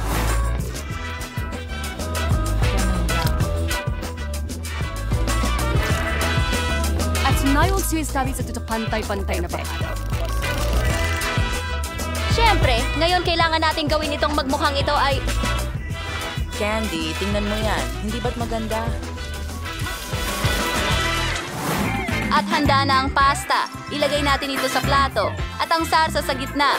At ngayon sinasabi sa ito pantay-pantay na ba? Siyempre, ngayon kailangan natin gawin itong magmukhang ito ay... Candy, tingnan mo yan. Hindi ba't maganda? At handa na ang pasta. Ilagay natin ito sa plato. At ang sarsa sa gitna.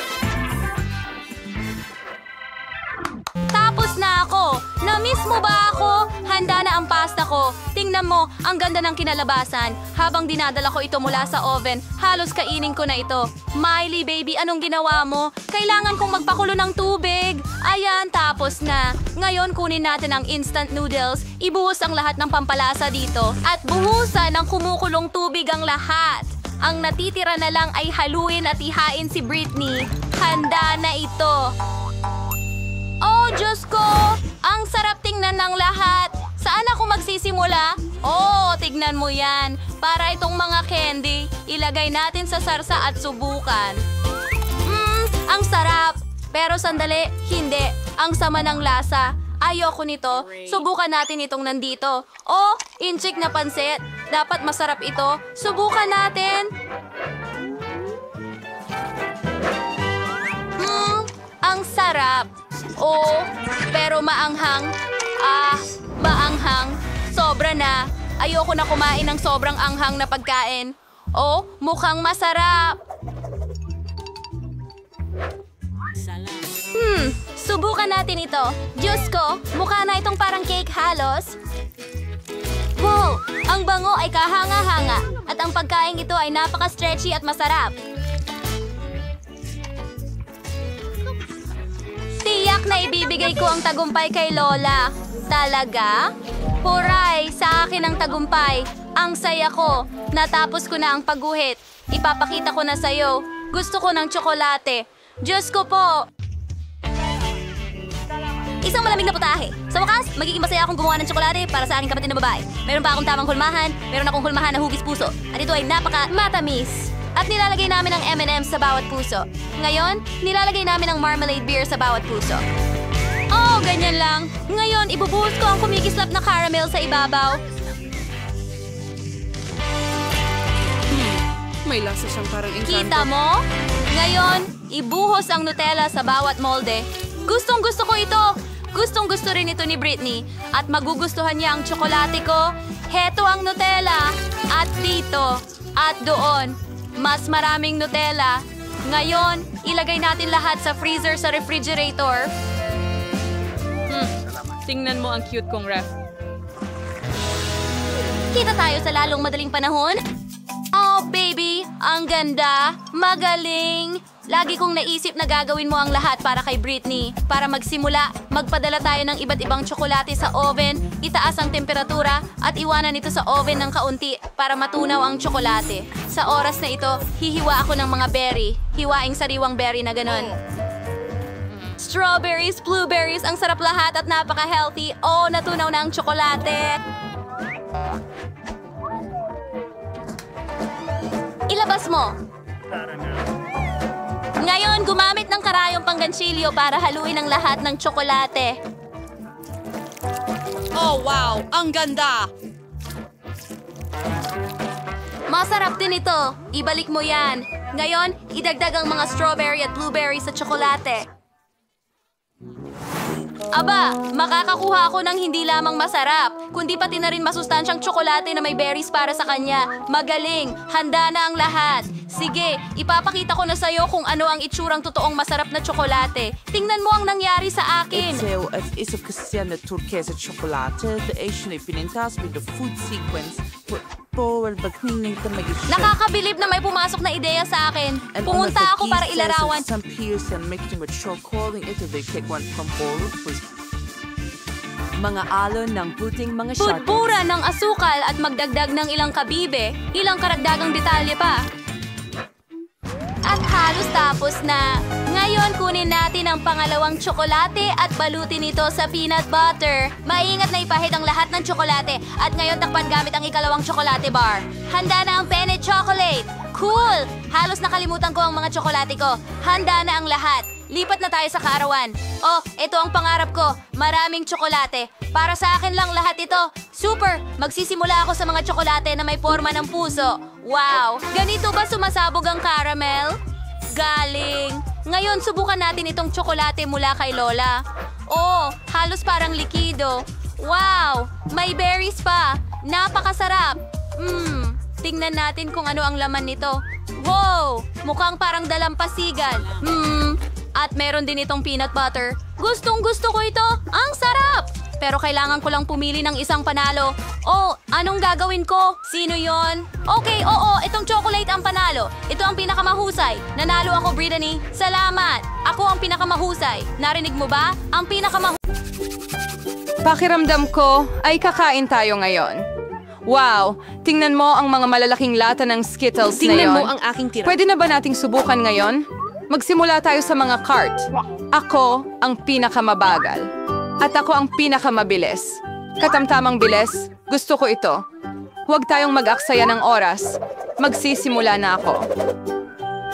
Tapos na ako! Na-miss mo ba ako? Handa na ang pasta ko. Tingnan mo, ang ganda ng kinalabasan. Habang dinadala ko ito mula sa oven, halos kainin ko na ito. Miley, baby, anong ginawa mo? Kailangan kong magpakulo ng tubig. Ayan, tapos na. Ngayon, kunin natin ang instant noodles. Ibuhos ang lahat ng pampalasa dito. At buhusan ng kumukulong tubig ang lahat. Ang natitira na lang ay haluin at ihain si Britney. Handa na ito. Oh, Diyos ko! Ang sarap tingnan ng lahat. Saan ako magsisimula? Oh, tignan mo yan. Para itong mga candy, ilagay natin sa sarsa at subukan. Ang sarap. Pero sandali, hindi. Ang sama ng lasa. Ayoko nito. Subukan natin itong nandito. Oh, inchik na pansit. Dapat masarap ito. Subukan natin. Ang sarap. Oh, pero maanghang. Maanghang. Sobra na. Ayoko na kumain ng sobrang anghang na pagkain. Oh, mukhang masarap. Subukan natin ito. Diyos ko, mukha na itong parang cake halos. Wow, ang bango ay kahanga-hanga. At ang pagkain ito ay napaka-stretchy at masarap. Tiyak na ibibigay ko ang tagumpay kay Lola. Talaga? Huray, sa akin ang tagumpay. Ang saya ko. Natapos ko na ang pagguhit. Ipapakita ko na sa'yo. Gusto ko ng tsokolate. Diyos ko po. Isang malamig na putahe. Sa wakas, magiging masaya akong gumawa ng tsokolate para sa aking kapatid na babae. Meron pa akong tamang hulmahan. Meron akong hulmahan na hugis puso. At ito ay napaka-matamis. At nilalagay namin ang M&M's sa bawat puso. Ngayon, nilalagay namin ang marmalade beer sa bawat puso. Oh, ganyan lang. Ngayon, ibubuhos ko ang kumikislap na caramel sa ibabaw. May lasa siyang parang engkanto. Kita mo? Ngayon, ibuhos ang Nutella sa bawat molde. Gustong-gusto ko ito. Gustong-gusto rin ito ni Britney. At magugustuhan niya ang tsokolate ko. Heto ang Nutella. At dito. At doon. Mas maraming Nutella. Ngayon, ilagay natin lahat sa freezer sa refrigerator. Tingnan mo ang cute kong ref. Kita tayo sa lalong madaling panahon. Oh, baby, ang ganda. Magaling. Lagi kong naisip na gagawin mo ang lahat para kay Britney. Para magsimula, magpadala tayo ng iba't ibang tsokolate sa oven, itaas ang temperatura, at iwanan ito sa oven ng kaunti para matunaw ang tsokolate. Sa oras na ito, hihiwa ako ng mga berry. Hiwaing sariwang berry na ganon. Strawberries, blueberries, ang sarap lahat at napaka-healthy. Oh, natunaw na ang tsokolate. Ilabas mo. Ngayon, gumamit ng karayong panggansilyo para haluin ang lahat ng tsokolate. Oh, wow! Ang ganda! Masarap din ito. Ibalik mo yan. Ngayon, idagdag ang mga strawberry at blueberry sa tsokolate. Aba, makakakuha ako ng hindi lamang masarap, kundi pati na rin masustansyang tsokolate na may berries para sa kanya. Magaling! Handa na ang lahat. Sige, ipapakita ko na sa'yo kung ano ang itsurang totoong masarap na tsokolate. Tingnan mo ang nangyari sa akin. Ito at isa kasi na turkesa tsokolate. The Asian ipinintas with the food sequence. Nakakabilib na may pumasok na ideya sa akin. Pumunta ako para ilarawan. Mga alon ng puting mga shotguns. Pudpura ng asukal at magdagdag ng ilang kabibe. Ilang karagdagang detalye pa. At halos tapos na. Ngayon kunin natin ang pangalawang tsokolate at balutin ito sa peanut butter. Maingat na ipahid ang lahat ng tsokolate at ngayon takpan gamit ang ikalawang tsokolate bar. Handa na ang penne chocolate. Cool! Halos nakalimutan ko ang mga tsokolate ko. Handa na ang lahat. Lipat na tayo sa kaarawan. Oh, ito ang pangarap ko. Maraming tsokolate. Para sa akin lang lahat ito. Super! Magsisimula ako sa mga tsokolate na may forma ng puso. Wow! Ganito ba sumasabog ang caramel? Galing! Ngayon, subukan natin itong tsokolate mula kay Lola. Oh, halos parang likido. Wow! May berries pa. Napakasarap. Tingnan natin kung ano ang laman nito. Wow! Mukhang parang dalampasigan. At meron din itong peanut butter. Gustong-gusto ko ito. Ang sarap! Pero kailangan ko lang pumili ng isang panalo. Oh, anong gagawin ko? Sino yon? Okay, oo, itong chocolate ang panalo. Ito ang pinakamahusay. Nanalo ako, Brittany. Salamat! Ako ang pinakamahusay. Narinig mo ba? Ang pinakamahusay. Pakiramdam ko ay kakain tayo ngayon. Wow! Tingnan mo ang mga malalaking lata ng Skittles na Tingnan yon. mo ang aking tira. Pwede na ba nating subukan ngayon? Magsimula tayo sa mga cart. Ako ang pinakamabagal. At ako ang pinakamabilis. Katamtamang bilis, gusto ko ito. Huwag tayong mag-aksaya ng oras. Magsisimula na ako.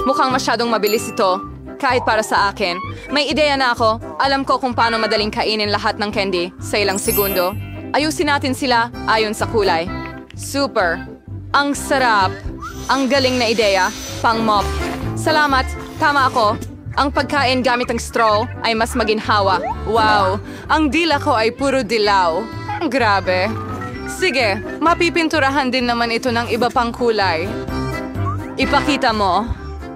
Mukhang masyadong mabilis ito. Kahit para sa akin. May ideya na ako. Alam ko kung paano madaling kainin lahat ng candy sa ilang segundo. Ayusin natin sila ayon sa kulay. Super! Ang sarap! Ang galing na ideya. Pang-mop. Salamat! Tama ako. Ang pagkain gamit ang straw ay mas maginhawa. Wow! Ang dila ko ay puro dilaw. Grabe. Sige, mapipinturahan din naman ito ng iba pang kulay. Ipakita mo.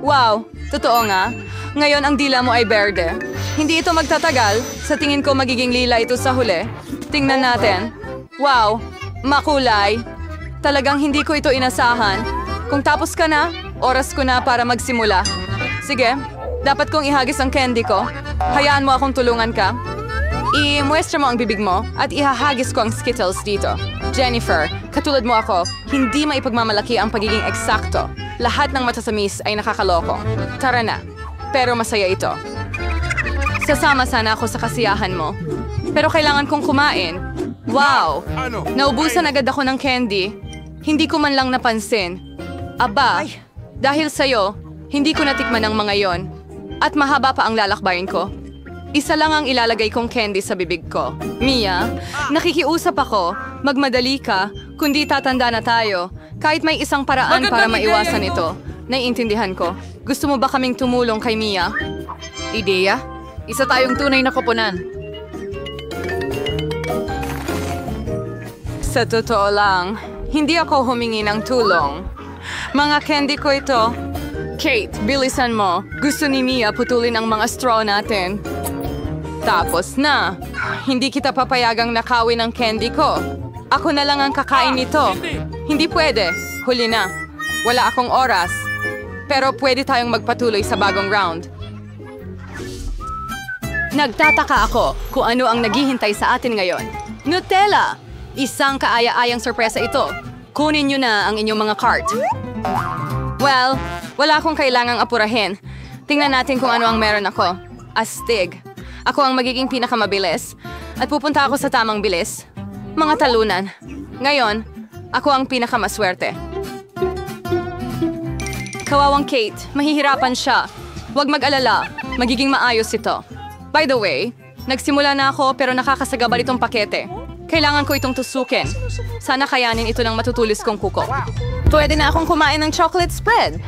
Wow! Totoo nga. Ngayon ang dila mo ay berde. Hindi ito magtatagal. Sa tingin ko magiging lila ito sa huli. Tingnan natin. Wow! Makulay. Talagang hindi ko ito inasahan. Kung tapos ka na, oras ko na para magsimula. Sige, dapat kong ihagis ang candy ko. Hayaan mo akong tulungan ka. I-muestra mo ang bibig mo at ihahagis ko ang Skittles dito. Jennifer, katulad mo ako, hindi maipagmamalaki ang pagiging eksakto. Lahat ng matasamis ay nakakaloko. Tara na. Pero masaya ito. Sasama sana ako sa kasiyahan mo. Pero kailangan kong kumain. Wow! Naubusan agad ako ng candy. Hindi ko man lang napansin. Aba, dahil sa'yo, hindi ko natikman ang mga yon. At mahaba pa ang lalakbayin ko. Isa lang ang ilalagay kong candy sa bibig ko. Mia, nakikiusap ako. Magmadali ka, kundi tatanda na tayo. Kahit may isang paraan para maiwasan ito. Naiintindihan ko. Gusto mo ba kaming tumulong kay Mia? Ideya? Isa tayong tunay na koponan. Sa totoo lang, hindi ako humingi ng tulong. Mga candy ko ito. Kate, bilisan mo. Gusto ni Mia putulin ang mga straw natin. Tapos na. Hindi kita papayagang nakawin ang candy ko. Ako na lang ang kakain nito. Hindi pwede. Huli na. Wala akong oras. Pero pwede tayong magpatuloy sa bagong round. Nagtataka ako kung ano ang naghihintay sa atin ngayon. Nutella! Isang kaaya-ayang sorpresa ito. Kunin nyo na ang inyong mga cart. Well, wala akong kailangang apurahin. Tingnan natin kung ano ang meron ako. Astig. Ako ang magiging pinakamabilis. At pupunta ako sa tamang bilis. Mga talunan. Ngayon, ako ang pinakamaswerte. Kawawang Kate, mahihirapan siya. Huwag mag-alala. Magiging maayos ito. By the way, nagsimula na ako pero nakakasagabal itong pakete. Kailangan ko itong tusukin. Sana kayanin ito ng matutulis kong kuko. Pwede na akong kumain ng chocolate spread.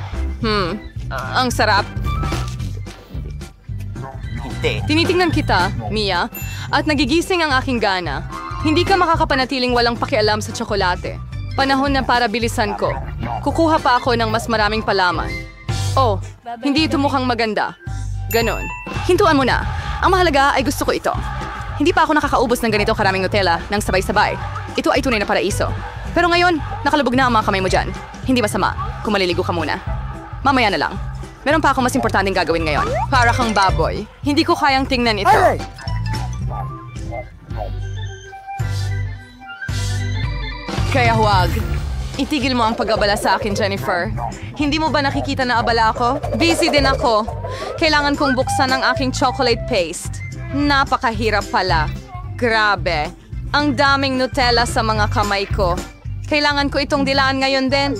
Ang sarap. Tinitingnan kita, Mia, at nagigising ang aking gana. Hindi ka makakapanatiling walang pakialam sa tsokolate. Panahon na para bilisan ko. Kukuha pa ako ng mas maraming palaman. Oh, hindi ito mukhang maganda. Ganon. Hintuan mo na. Ang mahalaga ay gusto ko ito. Hindi pa ako nakakaubos ng ganito karaming Nutella ng sabay-sabay. Ito ay tunay na paraiso. Pero ngayon, nakalubog na ang mga kamay mo dyan. Hindi masama kung maliligo ka muna. Mamaya na lang. Meron pa ako mas importanteng gagawin ngayon. Para kang baboy. Hindi ko kayang tingnan ito. Kaya huwag. Itigil mo ang pag-abala sa akin, Jennifer. Hindi mo ba nakikita na abala ako? Busy din ako. Kailangan kong buksan ang aking chocolate paste. Napakahirap pala. Grabe. Ang daming Nutella sa mga kamay ko. Kailangan ko itong dilaan ngayon din.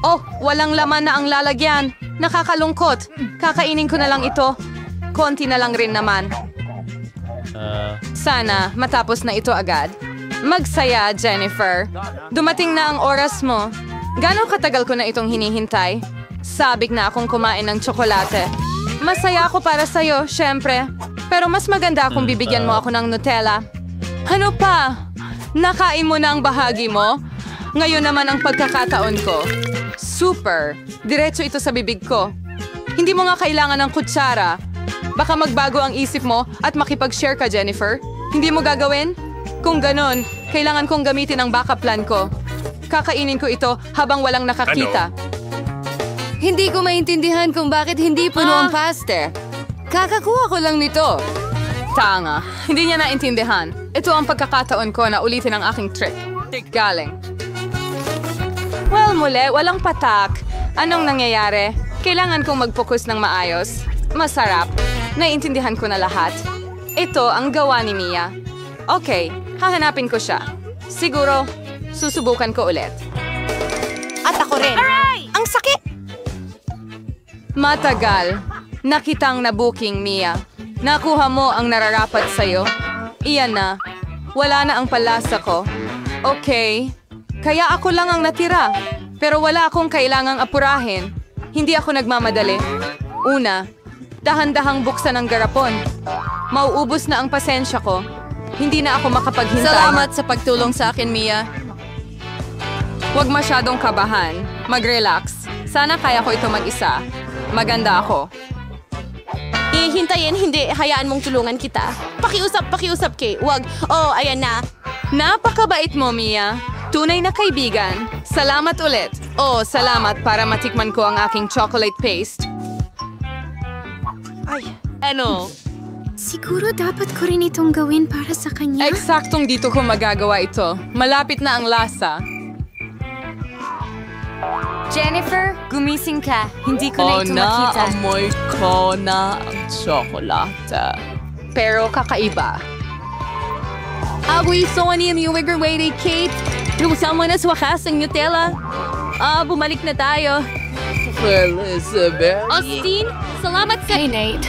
Oh, walang laman na ang lalagyan. Nakakalungkot. Kakainin ko na lang ito. Konti na lang rin naman. Sana matapos na ito agad. Magsaya, Jennifer. Dumating na ang oras mo. Gano'ng katagal ko na itong hinihintay? Sabik na akong kumain ng tsokolate. Masaya ako para sa'yo, syempre. Pero mas maganda kung bibigyan mo ako ng Nutella. Ano pa? Nakain mo na ang bahagi mo? Ngayon naman ang pagkakataon ko. Super! Diretso ito sa bibig ko. Hindi mo nga kailangan ng kutsara. Baka magbago ang isip mo at makipag-share ka, Jennifer. Hindi mo gagawin? Kung ganon, kailangan kong gamitin ang backup plan ko. Kakainin ko ito habang walang nakakita. Hindi ko maintindihan kung bakit hindi puno ang paste. Kakakuha ko lang nito. Tanga, hindi niya naintindihan. Ito ang pagkakataon ko na ulitin ang aking trick. Galing. Well, muli, walang patak. Anong nangyayari? Kailangan kong mag-focus ng maayos. Masarap. Naiintindihan ko na lahat. Ito ang gawa ni Mia. Okay, hahanapin ko siya. Siguro, susubukan ko ulit. At ako rin. Aray! Ang sakit! Matagal. Nakitang na-booking, Mia. Nakuha mo ang nararapat sa'yo. Iyan na. Wala na ang palasa ko. Okay. Kaya ako lang ang natira. Pero wala akong kailangang apurahin. Hindi ako nagmamadali. Una, dahan-dahang buksan ang garapon. Mauubos na ang pasensya ko. Hindi na ako makapaghintay. Salamat sa pagtulong sa akin, Mia. Huwag masyadong kabahan. Mag-relax. Sana kaya ko ito mag-isa. Maganda ako. Hihintayin, hindi. Hayaan mong tulungan kita. Pakiusap, Kay. Wag. Oh, ayan na. Napakabait mo, Mia. Tunay na kaibigan. Salamat ulit. Oh, salamat para matikman ko ang aking chocolate paste. Ay, ano? Siguro dapat ko rin itong gawin para sa kanya. Eksaktong dito ko magagawa ito. Malapit na ang lasa. Jennifer, gumising ka. Hindi ko na ito makita. Amoy ko na ang tsokolate. Pero kakaiba. Agoy, so ani yung wigger-waiting, Kate. Lumusang mo na sa wakas ang Nutella. Bumalik na tayo. Elizabeth. Austin, salamat sa... Hey, Nate.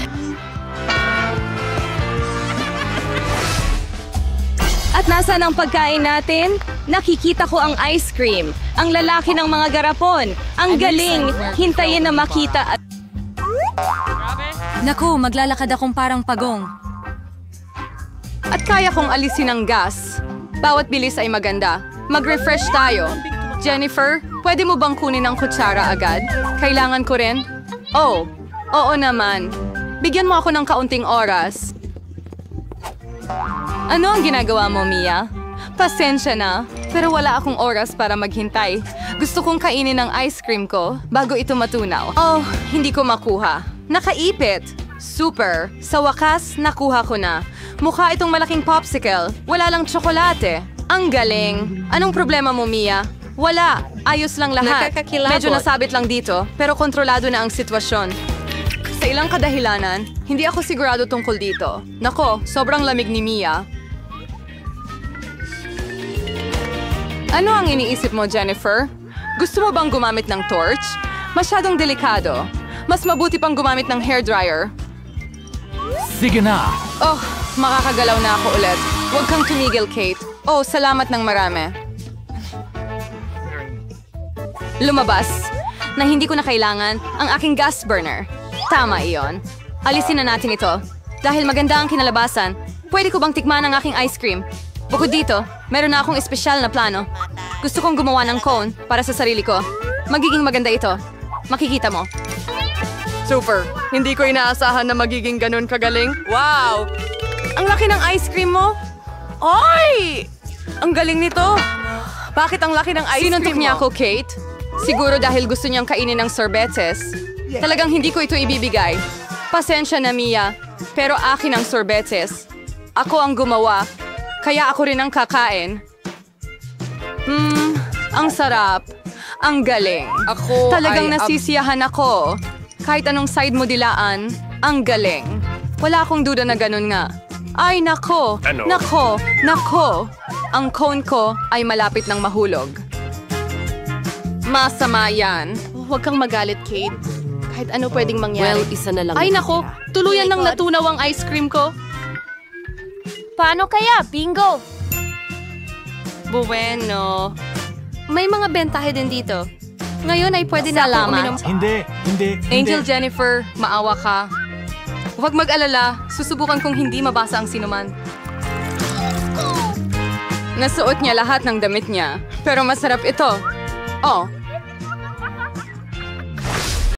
At nasaan ang pagkain natin? Nakikita ko ang ice cream. Ang lalaki ng mga garapon. Ang galing. Hintayin na makita at... Naku, maglalakad akong parang pagong. At kaya kong alisin ang gas. Bawat bilis ay maganda. Mag-refresh tayo. Jennifer, pwede mo bang kunin ang kutsara agad? Kailangan ko rin? Oh, oo naman. Bigyan mo ako ng kaunting oras. Ano ang ginagawa mo, Mia? Pasensya na, pero wala akong oras para maghintay. Gusto kong kainin ang ice cream ko bago ito matunaw. Oh, hindi ko makuha. Nakaipit. Super. Sa wakas, nakuha ko na. Mukha itong malaking popsicle. Wala lang tsokolate. Ang galing. Anong problema mo, Mia? Wala. Ayos lang lahat. Nakakakilabot. Medyo nasabit lang dito, pero kontrolado na ang sitwasyon. Sa ilang kadahilanan, hindi ako sigurado tungkol dito. Nako, sobrang lamig ni Mia. Ano ang iniisip mo, Jennifer? Gusto mo bang gumamit ng torch? Masyadong delikado. Mas mabuti pang gumamit ng hairdryer. Sige na! Oh, makakagalaw na ako ulit. Huwag kang tumigil, Kate. Oh, salamat ng marami. Lumabas na hindi ko na kailangan ang aking gas burner. Tama iyon. Alisin na natin ito. Dahil maganda ang kinalabasan, pwede ko bang tikman ang aking ice cream? Bukod dito, meron na akong espesyal na plano. Gusto kong gumawa ng cone para sa sarili ko. Magiging maganda ito. Makikita mo. Super. Hindi ko inaasahan na magiging ganun kagaling. Wow! Ang laki ng ice cream mo. Oy! Ang galing nito. Bakit ang laki ng ice cream mo? Sinuntok niya ako, Kate. Siguro dahil gusto niyang kainin ng sorbetes. Talagang hindi ko ito ibibigay. Pasensya na, Mia. Pero akin ang sorbetes. Ako ang gumawa. Kaya ako rin ang kakain. Ang sarap. Ang galing. Talagang nasisiyahan ako. Kahit anong side mo dilaan, ang galing. Wala akong duda na ganun nga. Ay, nako! Ano? Nako! Nako! Ang cone ko ay malapit ng mahulog. Masama yan. Huwag kang magalit, Kate. Kahit ano pwedeng mangyari. Well, isa na lang. Ay nako, tuluyan nang natunaw ang ice cream ko. Paano kaya? Bingo! Bueno. May mga bentahe din dito. Ngayon ay pwede na akong uminom. Hindi. Angel Jennifer, maawa ka. Huwag mag-alala, susubukan kong hindi mabasa ang sinuman. Nasuot niya lahat ng damit niya, pero masarap ito. Oh,